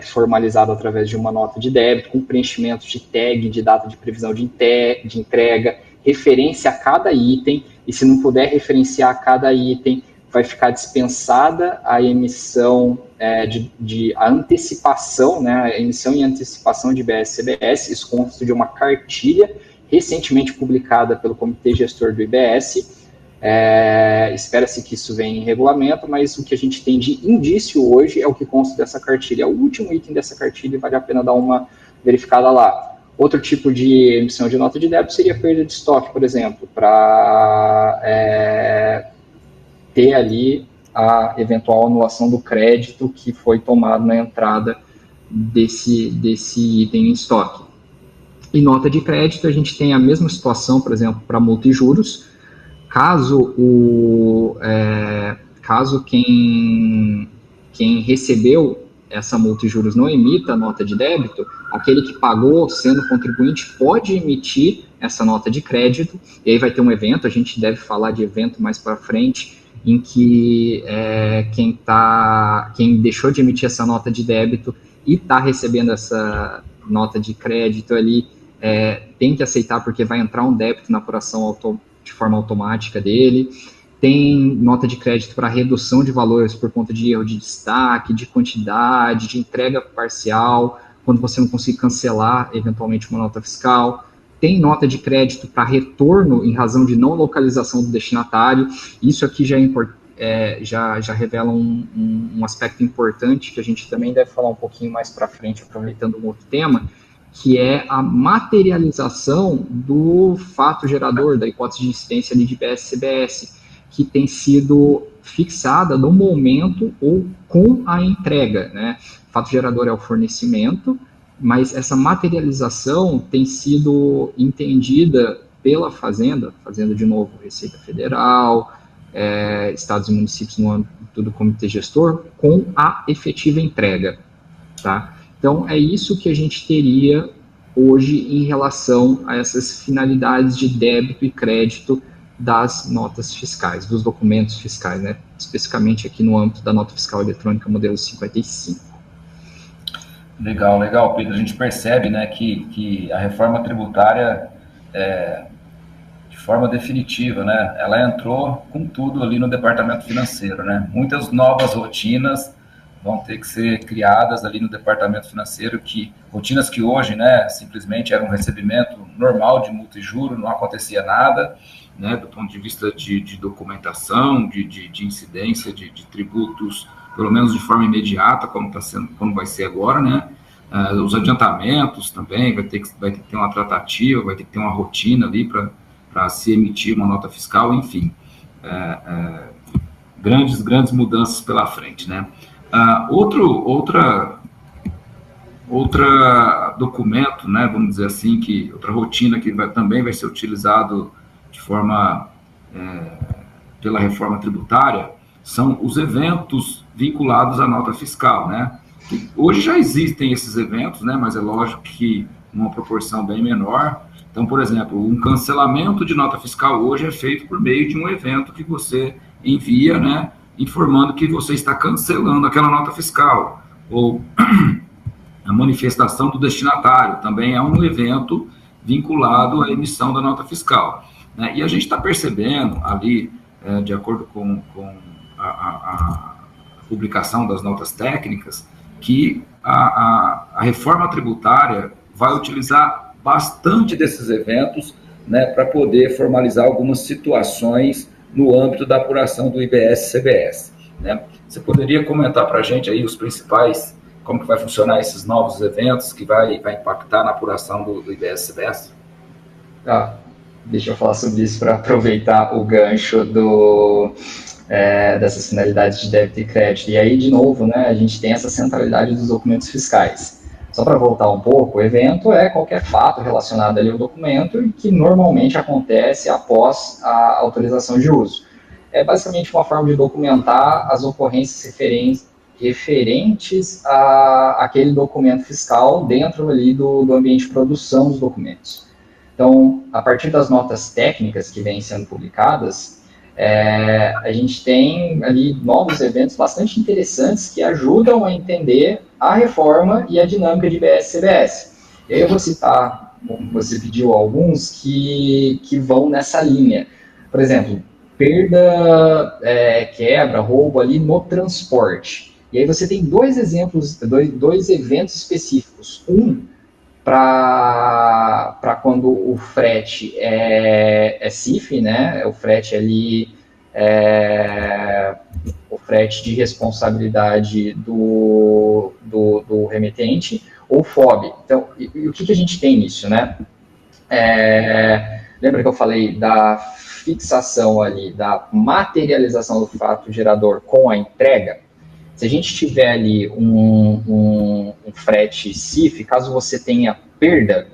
formalizado através de uma nota de débito, com preenchimento de tag, de data de previsão de entrega, referência a cada item, e se não puder referenciar a cada item, vai ficar dispensada a emissão a antecipação, né, a emissão e antecipação de IBS-CBS. Isso consta de uma cartilha recentemente publicada pelo Comitê Gestor do IBS. Espera-se que isso venha em regulamento, mas o que a gente tem de indício hoje é o que consta dessa cartilha. É o último item dessa cartilha e vale a pena dar uma verificada lá. Outro tipo de emissão de nota de débito seria perda de estoque, por exemplo, para ter ali a eventual anulação do crédito que foi tomado na entrada desse item em estoque. E nota de crédito, a gente tem a mesma situação, por exemplo, para multijuros. Caso quem recebeu essa multijuros não emita a nota de débito, aquele que pagou sendo contribuinte pode emitir essa nota de crédito, e aí vai ter um evento, a gente deve falar de evento mais para frente, em que quem deixou de emitir essa nota de débito e está recebendo essa nota de crédito ali, tem que aceitar, porque vai entrar um débito na apuração de forma automática dele. Tem nota de crédito para redução de valores por conta de erro de destaque, de quantidade, de entrega parcial, quando você não conseguir cancelar, eventualmente, uma nota fiscal. Tem nota de crédito para retorno em razão de não localização do destinatário. Isso aqui já é já revelam um aspecto importante que a gente também deve falar um pouquinho mais para frente, aproveitando um outro tema, que é a materialização do fato gerador, da hipótese de incidência ali de IBS-CBS, que tem sido fixada no momento ou com a entrega, né? O fato gerador é o fornecimento, mas essa materialização tem sido entendida pela Fazenda de novo, Receita Federal, estados e municípios no âmbito do comitê gestor, com a efetiva entrega, tá? Então, é isso que a gente teria hoje em relação a essas finalidades de débito e crédito das notas fiscais, dos documentos fiscais, né? Especificamente aqui no âmbito da nota fiscal eletrônica modelo 55. Legal, Pedro. A gente percebe, né, que a reforma tributária, de forma definitiva, né, ela entrou com tudo ali no departamento financeiro, né? Muitas novas rotinas vão ter que ser criadas ali no departamento financeiro, rotinas que hoje, né, simplesmente era um recebimento normal de multa e juro, não acontecia nada, né, do ponto de vista de documentação, de incidência de tributos, pelo menos de forma imediata, como vai ser agora, né? Os adiantamentos também, vai ter que ter uma tratativa, vai ter que ter uma rotina ali para se emitir uma nota fiscal, enfim, grandes mudanças pela frente, né? Outra documento, né, vamos dizer assim, outra rotina que também vai ser utilizado de forma pela reforma tributária são os eventos vinculados à nota fiscal, né? Hoje já existem esses eventos, né, mas é lógico que numa proporção bem menor. Então, por exemplo, um cancelamento de nota fiscal hoje é feito por meio de um evento que você envia, né, informando que você está cancelando aquela nota fiscal, ou a manifestação do destinatário também é um evento vinculado à emissão da nota fiscal, né? E a gente está percebendo ali, de acordo com a publicação das notas técnicas, que a reforma tributária vai utilizar bastante desses eventos, né, para poder formalizar algumas situações no âmbito da apuração do IBS-CBS, né? Você poderia comentar para a gente aí os principais, como que vai funcionar esses novos eventos que vai impactar na apuração do IBS-CBS? Deixa eu falar sobre isso para aproveitar o gancho dessas finalidades de débito e crédito. E aí, de novo, né, a gente tem essa centralidade dos documentos fiscais. Só para voltar um pouco, o evento é qualquer fato relacionado ali ao documento e que normalmente acontece após a autorização de uso. É basicamente uma forma de documentar as ocorrências referentes àquele documento fiscal dentro ali do ambiente de produção dos documentos. Então, a partir das notas técnicas que vêm sendo publicadas, a gente tem ali novos eventos bastante interessantes que ajudam a entender a reforma e a dinâmica de IBS-CBS. E aí eu vou citar, como você pediu, alguns que vão nessa linha. Por exemplo, perda, quebra, roubo ali no transporte. E aí você tem dois exemplos, dois eventos específicos. Um, para quando o frete é CIF, né? O frete ali o frete de responsabilidade do remetente, ou FOB. Então, e o que a gente tem nisso, né? Lembra que eu falei da fixação ali, da materialização do fato gerador com a entrega? Se a gente tiver ali um frete CIF, caso você tenha perda,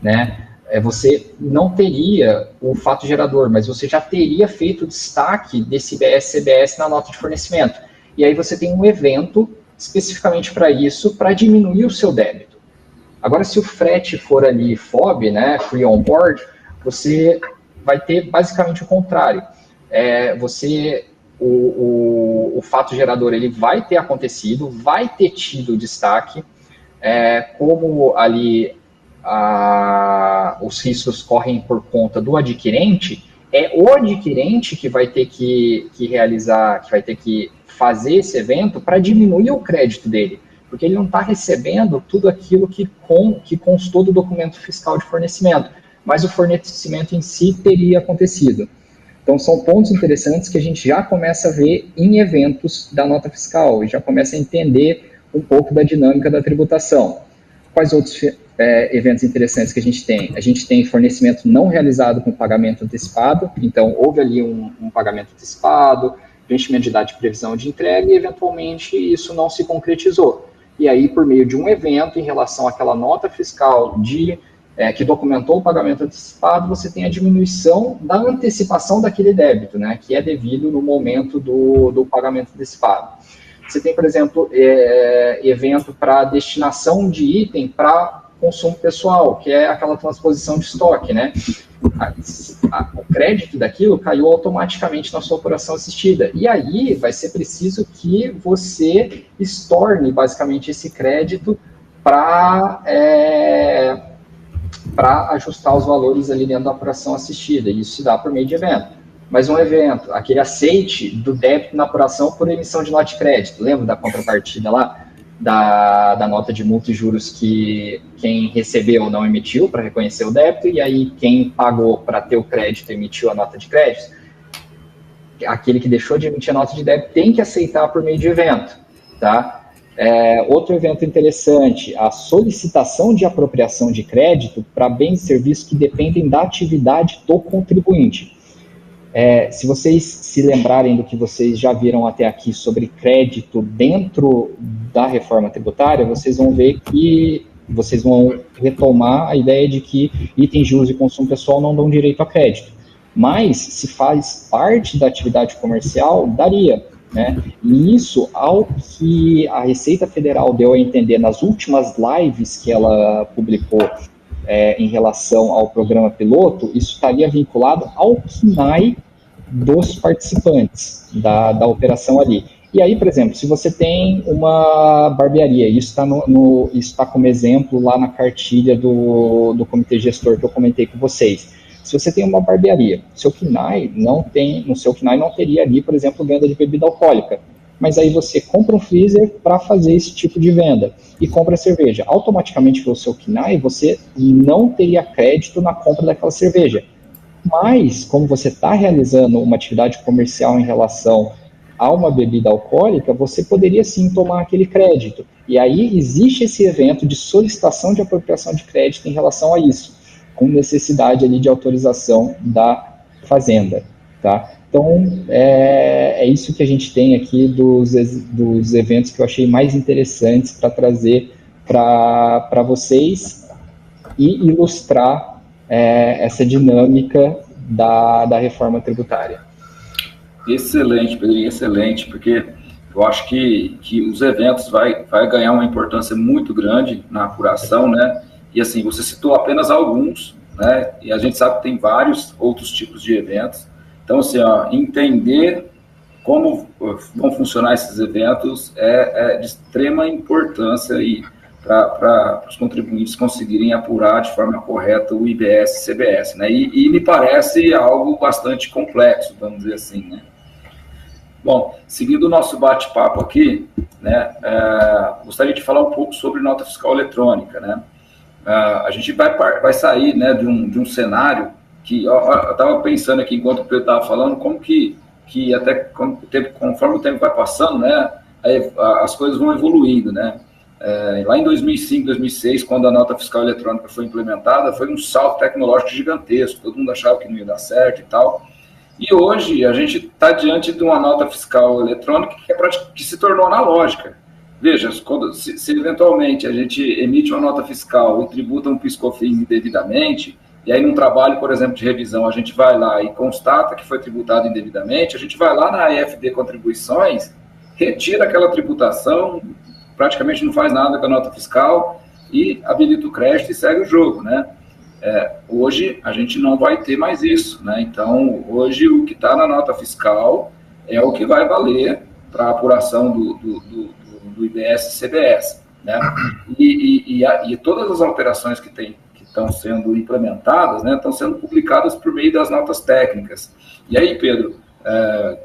né, você não teria o fato gerador, mas você já teria feito o destaque desse IBS-CBS na nota de fornecimento. E aí você tem um evento especificamente para isso, para diminuir o seu débito. Agora, se o frete for ali FOB, né, Free On Board, você vai ter basicamente o contrário. O fato gerador ele vai ter acontecido, vai ter tido destaque, como ali os riscos correm por conta do adquirente, é o adquirente que vai ter que realizar, que vai ter que fazer esse evento para diminuir o crédito dele, porque ele não está recebendo tudo aquilo que constou do documento fiscal de fornecimento, mas o fornecimento em si teria acontecido. Então, são pontos interessantes que a gente já começa a ver em eventos da nota fiscal e já começa a entender um pouco da dinâmica da tributação. Quais outros eventos interessantes que a gente tem? A gente tem fornecimento não realizado com pagamento antecipado, então houve ali um pagamento antecipado, vencimento de data de previsão de entrega e, eventualmente, isso não se concretizou. E aí, por meio de um evento em relação àquela nota fiscal que documentou o pagamento antecipado, você tem a diminuição da antecipação daquele débito, né, que é devido no momento do pagamento antecipado. Você tem, por exemplo, evento para destinação de item para consumo pessoal, que é aquela transposição de estoque, né? O crédito daquilo caiu automaticamente na sua operação assistida. E aí vai ser preciso que você estorne, basicamente, esse crédito para ajustar os valores ali dentro da apuração assistida. E isso se dá por meio de evento. Mas um evento, aquele aceite do débito na apuração por emissão de nota de crédito. Lembra da contrapartida lá? Da nota de multa e juros que quem recebeu não emitiu para reconhecer o débito, e aí quem pagou para ter o crédito emitiu a nota de crédito. Aquele que deixou de emitir a nota de débito tem que aceitar por meio de evento, tá? Outro evento interessante, a solicitação de apropriação de crédito para bens e serviços que dependem da atividade do contribuinte. Se vocês se lembrarem do que vocês já viram até aqui sobre crédito dentro da reforma tributária, vocês vão ver que vocês vão retomar a ideia de que itens de uso e consumo pessoal não dão direito a crédito. Mas, se faz parte da atividade comercial, daria, né? E isso, ao que a Receita Federal deu a entender nas últimas lives que ela publicou em relação ao programa piloto, isso estaria vinculado ao CNAE dos participantes da operação ali. E aí, por exemplo, se você tem uma barbearia, isso está como exemplo lá na cartilha do comitê gestor que eu comentei com vocês. Se você tem uma barbearia, no seu CNAE não teria ali, por exemplo, venda de bebida alcoólica. Mas aí você compra um freezer para fazer esse tipo de venda e compra cerveja. Automaticamente, pelo seu CNAE, você não teria crédito na compra daquela cerveja. Mas, como você está realizando uma atividade comercial em relação a uma bebida alcoólica, você poderia sim tomar aquele crédito. E aí existe esse evento de solicitação de apropriação de crédito em relação a isso, com necessidade ali de autorização da Fazenda, tá? Então, é isso que a gente tem aqui dos eventos que eu achei mais interessantes para trazer para vocês e ilustrar essa dinâmica da reforma tributária. Excelente, Pedrinho, excelente, porque eu acho que os eventos vai ganhar uma importância muito grande na apuração, né? E assim, você citou apenas alguns, né? E a gente sabe que tem vários outros tipos de eventos. Então, assim, entender como vão funcionar esses eventos é de extrema importância para os contribuintes conseguirem apurar de forma correta o IBS e CBS, né? E me parece algo bastante complexo, vamos dizer assim, né? Bom, seguindo o nosso bate-papo aqui, né, gostaria de falar um pouco sobre nota fiscal eletrônica, né? A gente vai sair, né, de um cenário que eu estava pensando aqui enquanto o Pedro estava falando, como que até conforme o tempo vai passando, né, as coisas vão evoluindo, né? Lá em 2005, 2006, quando a nota fiscal eletrônica foi implementada, foi um salto tecnológico gigantesco, todo mundo achava que não ia dar certo e tal. E hoje a gente está diante de uma nota fiscal eletrônica que se tornou analógica. Veja, se eventualmente a gente emite uma nota fiscal e tributa um PIS/COFINS indevidamente, e aí num trabalho, por exemplo, de revisão, a gente vai lá e constata que foi tributado indevidamente, a gente vai lá na EFD Contribuições, retira aquela tributação, praticamente não faz nada com a nota fiscal e habilita o crédito e segue o jogo, né? Hoje a gente não vai ter mais isso, né? Então, hoje o que está na nota fiscal é o que vai valer para a apuração do IBS e CBS, né? E todas as alterações que estão sendo implementadas, né, estão sendo publicadas por meio das notas técnicas. E aí, Pedro,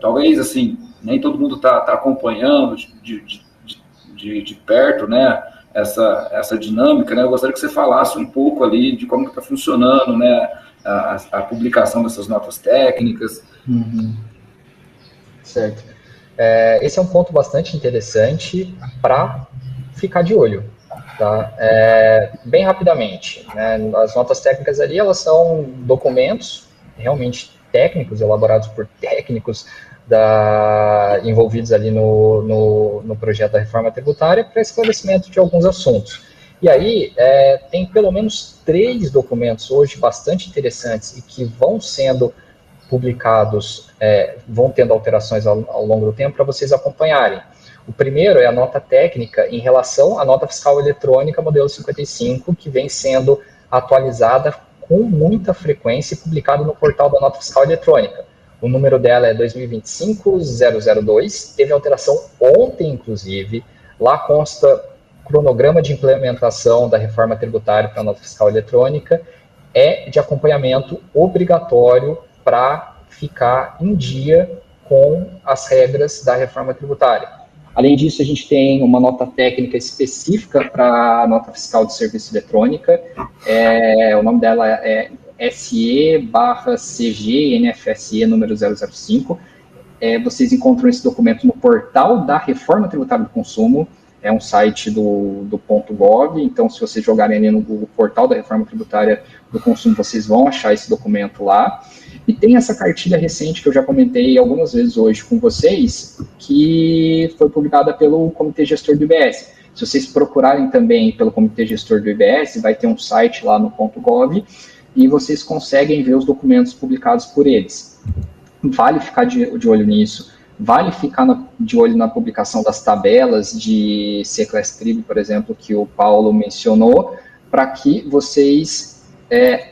talvez assim nem todo mundo está acompanhando de perto, né, essa dinâmica, né, eu gostaria que você falasse um pouco ali de como está funcionando, né, a publicação dessas notas técnicas. Certo. Esse é um ponto bastante interessante para ficar de olho. Tá? Bem rapidamente, né? As notas técnicas ali, elas são documentos realmente técnicos, elaborados por técnicos envolvidos ali no projeto da reforma tributária para esclarecimento de alguns assuntos. E aí, tem pelo menos 3 documentos hoje bastante interessantes e que vão sendo publicados, vão tendo alterações ao longo do tempo para vocês acompanharem. O primeiro é a nota técnica em relação à nota fiscal eletrônica modelo 55, que vem sendo atualizada com muita frequência e publicada no portal da nota fiscal eletrônica. O número dela é 2025-002, teve alteração ontem, inclusive. Lá consta cronograma de implementação da reforma tributária para a nota fiscal eletrônica, é de acompanhamento obrigatório para ficar em dia com as regras da reforma tributária. Além disso, a gente tem uma nota técnica específica para a nota fiscal de serviço eletrônica. O nome dela é SE/CG NFSE número 005. Vocês encontram esse documento no portal da Reforma Tributária do Consumo. É um site do .gov, então se vocês jogarem ali no Google Portal da Reforma Tributária do Consumo, vocês vão achar esse documento lá. E tem essa cartilha recente que eu já comentei algumas vezes hoje com vocês, que foi publicada pelo Comitê Gestor do IBS. Se vocês procurarem também pelo Comitê Gestor do IBS, vai ter um site lá no .gov e vocês conseguem ver os documentos publicados por eles. Vale ficar de olho nisso, vale ficar de olho na publicação das tabelas de C-Class Trib, por exemplo, que o Paulo mencionou, para que vocês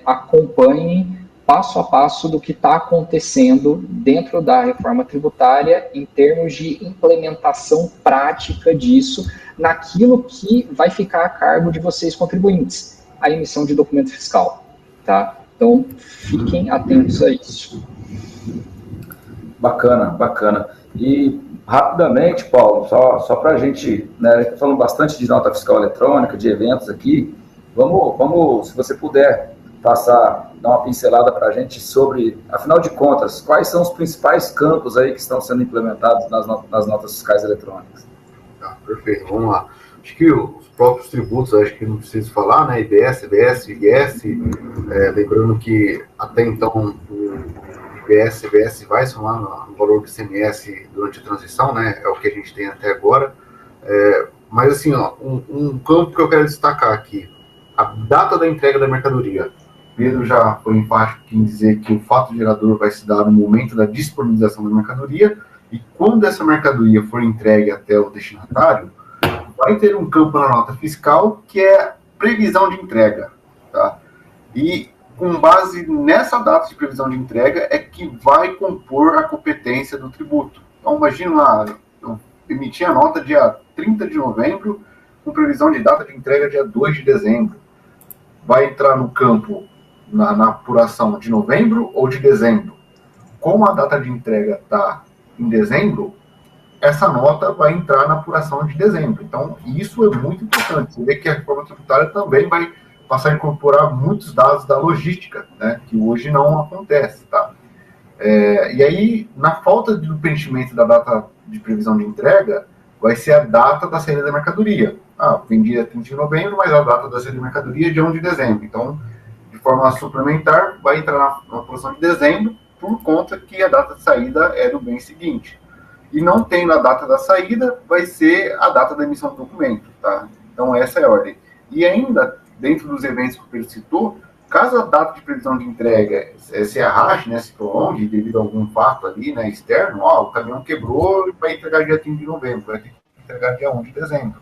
acompanhem passo a passo do que está acontecendo dentro da reforma tributária em termos de implementação prática disso naquilo que vai ficar a cargo de vocês contribuintes, a emissão de documento fiscal, tá? Então, fiquem atentos a isso. Bacana. E, rapidamente, Paulo, só para a gente, né, falando bastante de nota fiscal eletrônica, de eventos aqui, vamos, se você puder, dar uma pincelada para a gente sobre, afinal de contas, quais são os principais campos aí que estão sendo implementados nas notas fiscais eletrônicas. Perfeito, vamos lá. Acho que os próprios tributos, acho que não preciso falar, né? IBS, CBS, IS, lembrando que até então o IBS, CBS vai somar no valor do ICMS durante a transição, né? É o que a gente tem até agora. Mas assim, um campo que eu quero destacar aqui, a data da entrega da mercadoria. Pedro já foi enfático em dizer que o fato gerador vai se dar no momento da disponibilização da mercadoria, e quando essa mercadoria for entregue até o destinatário, vai ter um campo na nota fiscal que é previsão de entrega, tá? E com base nessa data de previsão de entrega é que vai compor a competência do tributo. Então, imagina lá, eu emiti a nota dia 30 de novembro, com previsão de data de entrega dia 2 de dezembro. Vai entrar no campo na apuração de novembro ou de dezembro. Como a data de entrega está em dezembro, essa nota vai entrar na apuração de dezembro. Então, isso é muito importante. Você vê que a reforma tributária também vai passar a incorporar muitos dados da logística, né, que hoje não acontece, tá? E aí, na falta do preenchimento da data de previsão de entrega, vai ser a data da saída da mercadoria. Vendi a 30 de novembro, mas a data da saída da mercadoria é dia 1 de dezembro. Então, de forma suplementar, vai entrar na apuração de dezembro, por conta que a data de saída é do bem seguinte. E não tendo a data da saída, vai ser a data da emissão do documento, tá? Então, essa é a ordem. E ainda, dentro dos eventos que o Pedro citou, caso a data de previsão de entrega se arraste, né, se prolongue devido a algum fato ali, né, externo, o caminhão quebrou e vai entregar dia 30 de novembro, vai ter que entregar dia 1 de dezembro.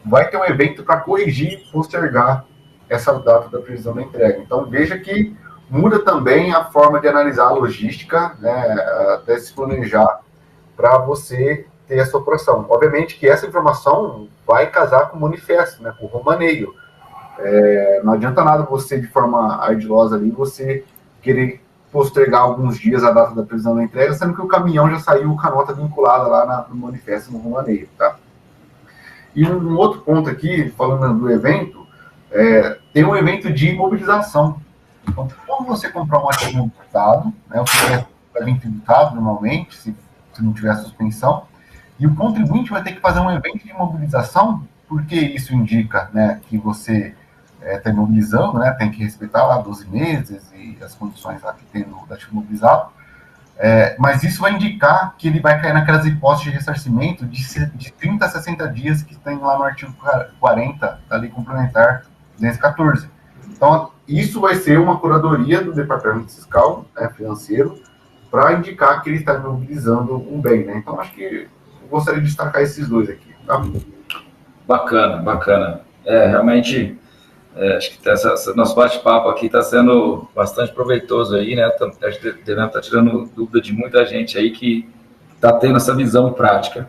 Vai ter um evento para corrigir e postergar essa data da previsão da entrega. Então, veja que muda também a forma de analisar a logística, né, até se planejar para você ter essa operação. Obviamente que essa informação vai casar com o manifesto, né, com o romaneio. Não adianta nada você, de forma ardilosa ali, você querer postergar alguns dias a data da previsão da entrega, sendo que o caminhão já saiu com a nota vinculada lá no manifesto, no romaneio, tá? E um outro ponto aqui, falando do evento, tem um evento de imobilização. Então, quando você comprar um ativo imobilizado, né, o que vai vir tributado normalmente, se não tiver suspensão, e o contribuinte vai ter que fazer um evento de imobilização, porque isso indica, né, que você está imobilizando, né, tem que respeitar lá 12 meses e as condições lá que tem do ativo imobilizado, mas isso vai indicar que ele vai cair naquelas hipóteses de ressarcimento de 30 a 60 dias que tem lá no artigo 40 da Lei Complementar 214. Então, isso vai ser uma curadoria do Departamento Fiscal, financeiro, para indicar que ele está imobilizando um bem, né? Então, acho que eu gostaria de destacar esses dois aqui, tá? Bacana. Realmente, acho que nosso bate-papo aqui está sendo bastante proveitoso aí, né? Devemos estar tirando dúvida de muita gente aí que está tendo essa visão prática.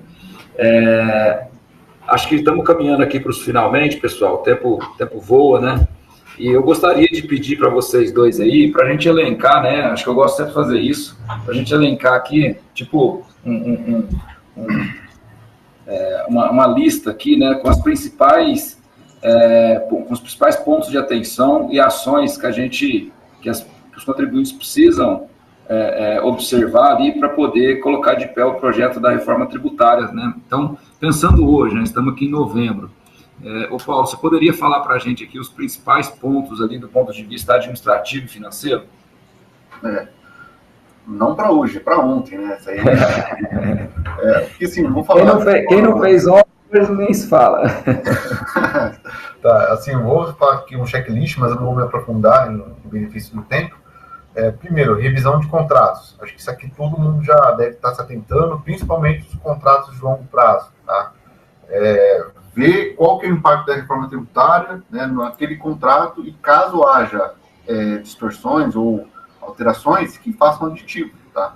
Acho que estamos caminhando aqui para os finalmente, pessoal. O tempo voa, né? E eu gostaria de pedir para vocês dois aí, para a gente elencar, né? Acho que eu gosto sempre de fazer isso, para a gente elencar aqui, tipo, uma lista aqui, né? Com os principais pontos de atenção e ações que os contribuintes precisam observar ali para poder colocar de pé o projeto da reforma tributária, né? Então, pensando hoje, né? Estamos aqui em novembro. Paulo, você poderia falar para a gente aqui os principais pontos ali do ponto de vista administrativo e financeiro? Não para hoje, para ontem, né? Isso aí, porque, assim, vou falar... Quem não fez ontem, hoje nem se fala. Tá, assim, vou falar aqui um checklist, mas eu não vou me aprofundar no benefício do tempo. Primeiro, revisão de contratos. Acho que isso aqui todo mundo já deve estar se atentando, principalmente os contratos de longo prazo, tá? Ver qual que é o impacto da reforma tributária, né, naquele contrato, e caso haja distorções ou alterações, que façam aditivo, tá?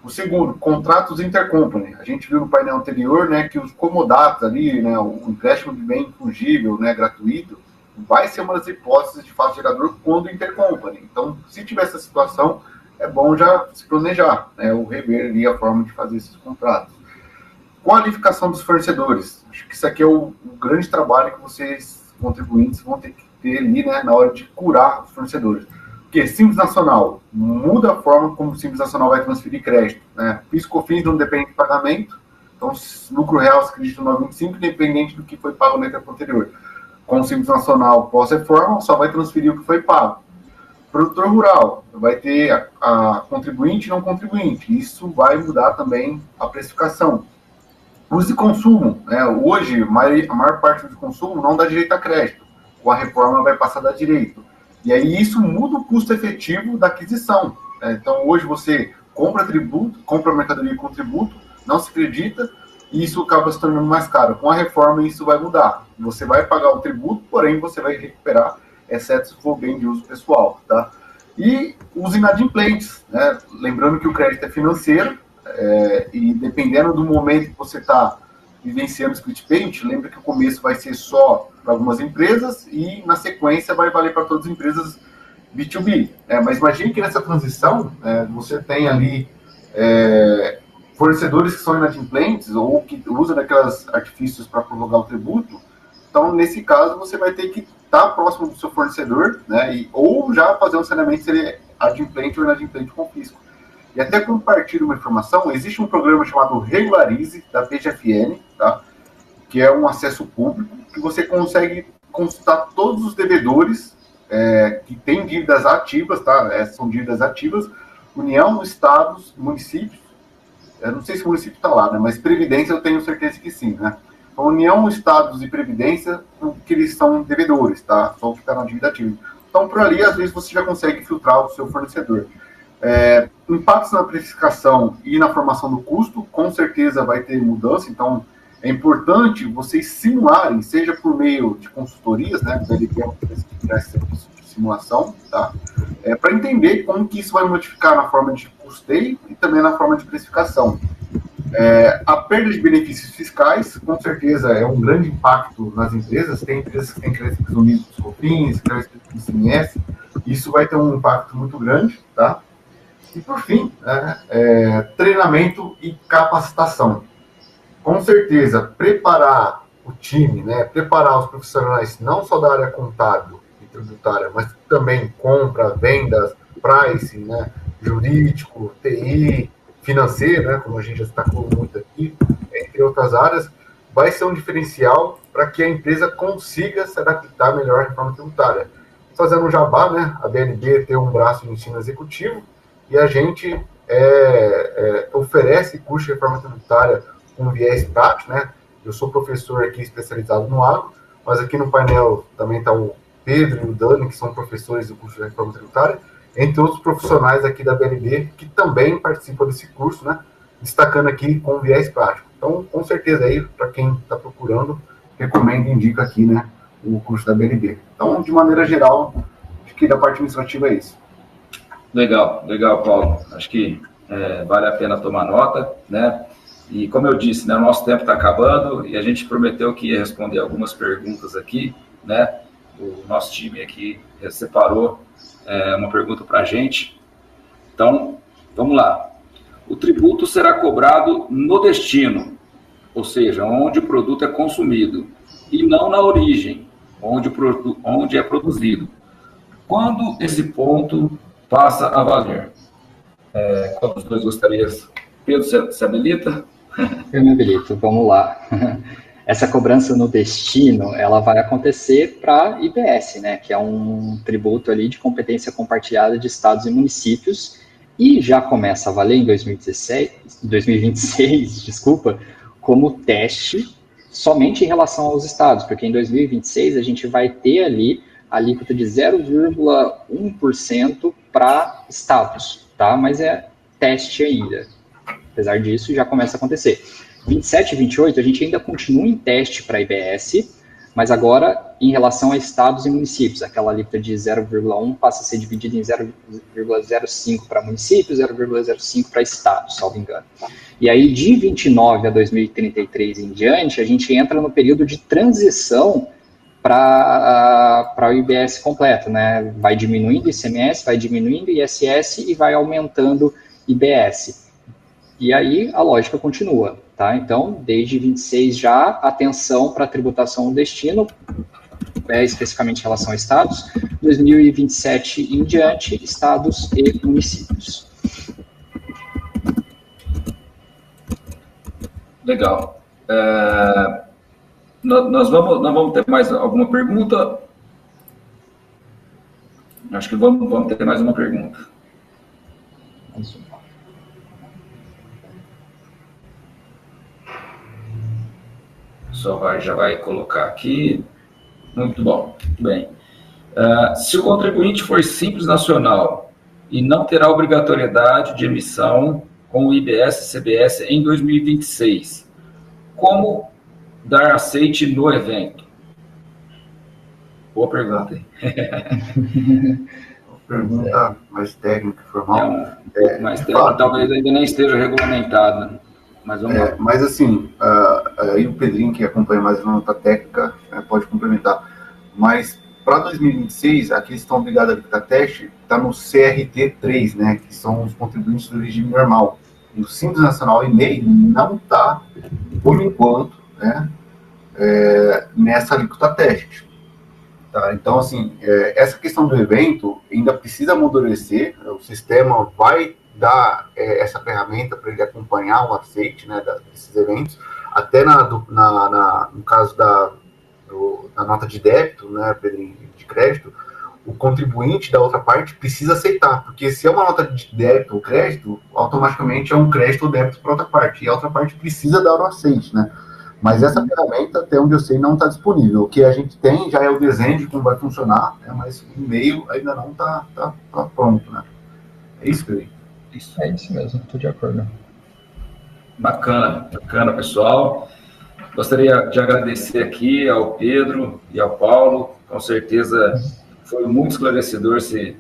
O segundo, contratos intercompany. A gente viu no painel anterior, né, que os comodatos ali, né, o empréstimo de bem fungível, né, gratuito, vai ser uma das hipóteses de fato gerador quando intercompany. Então, se tiver essa situação, é bom já se planejar, né, ou rever ali a forma de fazer esses contratos. Qualificação dos fornecedores. Acho que isso aqui é o grande trabalho que vocês, contribuintes, vão ter que ter ali, né, na hora de curar os fornecedores. Porque Simples Nacional muda a forma como o Simples Nacional vai transferir crédito, né? PIS/COFINS não depende de pagamento, então lucro real se acredita no 925, independente do que foi pago na etapa anterior. Com o Simples Nacional pós-reforma, só vai transferir o que foi pago. Produtor rural vai ter a contribuinte e não contribuinte. Isso vai mudar também a precificação. Uso e consumo, né? Hoje, a maior parte do consumo não dá direito a crédito. Com a reforma vai passar a dar direito. E aí isso muda o custo efetivo da aquisição, né? Então, hoje você compra mercadoria com tributo, não se acredita, e isso acaba se tornando mais caro. Com a reforma, isso vai mudar. Você vai pagar o tributo, porém, você vai recuperar, exceto se for bem de uso pessoal, tá? E os inadimplentes, né? Lembrando que o crédito é financeiro, e dependendo do momento que você está vivenciando o split payment, lembra que o começo vai ser só para algumas empresas e na sequência vai valer para todas as empresas B2B. Mas imagine que nessa transição você tem ali fornecedores que são inadimplentes ou que usam daqueles artifícios para prorrogar o tributo. Então, nesse caso, você vai ter que estar próximo do seu fornecedor, né, ou já fazer um saneamento se ele é adimplente ou inadimplente com fisco. E até compartilhar uma informação, existe um programa chamado Regularize, da PGFN, tá? Que é um acesso público, que você consegue consultar todos os devedores que têm dívidas ativas, tá? São dívidas ativas, União, Estados, municípios, eu não sei se o município está lá, né? Mas Previdência eu tenho certeza que sim, né? Então, União, Estados e Previdência, que eles são devedores, tá? Só o que está na dívida ativa. Então, por ali, às vezes, você já consegue filtrar o seu fornecedor. Impactos na precificação e na formação do custo, com certeza vai ter mudança, então é importante vocês simularem, seja por meio de consultorias, né, de simulação, tá, para entender como que isso vai modificar na forma de custeio e também na forma de precificação. A perda de benefícios fiscais, com certeza, é um grande impacto nas empresas. Tem empresas que têm créditos unidos dos COFINS, créditos do ICMS, isso vai ter um impacto muito grande, tá? E, por fim, treinamento e capacitação. Com certeza, preparar o time, né, preparar os profissionais não só da área contábil e tributária, mas também compra, vendas, pricing, né, jurídico, TI, financeiro, né, como a gente já destacou muito aqui, entre outras áreas, vai ser um diferencial para que a empresa consiga se adaptar melhor à reforma tributária. Fazendo um jabá, né, a BNB tem um braço de ensino executivo e a gente oferece curso de reforma tributária com viés prático, né? Eu sou professor aqui especializado no agro, mas aqui no painel também está o Pedro e o Dani, que são professores do curso de reforma tributária, entre outros profissionais aqui da BNB que também participam desse curso, né? Destacando aqui com viés prático. Então, com certeza aí, para quem está procurando, recomendo e indico aqui, né, o curso da BNB. Então, de maneira geral, acho que da parte administrativa é isso. Legal, Paulo. Acho que vale a pena tomar nota, né? E como eu disse, né, o nosso tempo está acabando e a gente prometeu que ia responder algumas perguntas aqui, né? O nosso time aqui separou uma pergunta para a gente. Então, vamos lá. O tributo será cobrado no destino, ou seja, onde o produto é consumido, e não na origem, onde é produzido. Quando esse ponto passa a valer? Qual dos dois gostaria? Pedro, se habilita? Eu me habilito, vamos lá. Essa cobrança no destino, ela vai acontecer para IBS, né, que é um tributo ali de competência compartilhada de estados e municípios, e já começa a valer em 2026, desculpa, como teste somente em relação aos estados, porque em 2026 a gente vai ter ali a alíquota de 0,1% para estados, tá? Mas é teste ainda. Apesar disso, já começa a acontecer. 27 e 28, a gente ainda continua em teste para IBS, mas agora em relação a estados e municípios. Aquela alíquota de 0,1 passa a ser dividida em 0,05 para municípios, 0,05 para estados, salvo engano. E aí, de 29 a 2033 em diante, a gente entra no período de transição para o IBS completo, né? Vai diminuindo ICMS, vai diminuindo ISS e vai aumentando IBS. E aí a lógica continua, tá? Então, desde 26 já, atenção para a tributação no destino, especificamente em relação a estados, 2027 em diante, estados e municípios. Legal. Nós vamos ter mais alguma pergunta? Acho que vamos ter mais uma pergunta. Já vai colocar aqui. Muito bom. Muito bem. Se o contribuinte for simples nacional e não terá obrigatoriedade de emissão com o IBS e CBS em 2026, como dar aceite no evento? Boa pergunta, hein? Pergunta mais técnica, formal. Mais técnica, talvez ainda nem esteja regulamentada. Mas vamos lá. Mas assim, aí o Pedrinho, que acompanha mais a nota técnica, pode complementar. Mas para 2026, aqui estão obrigados a habilitar teste, está no CRT3, né? Que são os contribuintes do regime normal. E o Simples Nacional e MEI não está, por enquanto, né, nessa alíquota teste. Tá? Então, assim, essa questão do evento ainda precisa amadurecer, o sistema vai dar essa ferramenta para ele acompanhar o aceite, né, desses eventos, até no caso da nota de débito, né, de crédito, o contribuinte da outra parte precisa aceitar, porque se é uma nota de débito ou crédito, automaticamente é um crédito ou débito para outra parte, e a outra parte precisa dar o aceite, né? Mas essa ferramenta, até onde eu sei, não está disponível. O que a gente tem já é o desenho de como vai funcionar, né? Mas o e-mail ainda não está pronto, né? É isso, Pedro? É isso mesmo, estou de acordo. Bacana, pessoal. Gostaria de agradecer aqui ao Pedro e ao Paulo, com certeza foi muito esclarecedor esse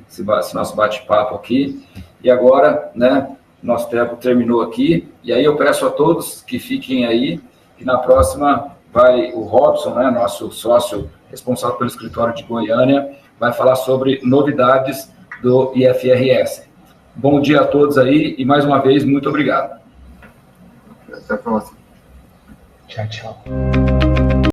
nosso bate-papo aqui. E agora, né, nosso tempo terminou aqui, e aí eu peço a todos que fiquem aí, que na próxima vai o Robson, né, nosso sócio responsável pelo escritório de Goiânia, vai falar sobre novidades do IFRS. Bom dia a todos aí, e mais uma vez, muito obrigado. Até a próxima. Tchau, tchau.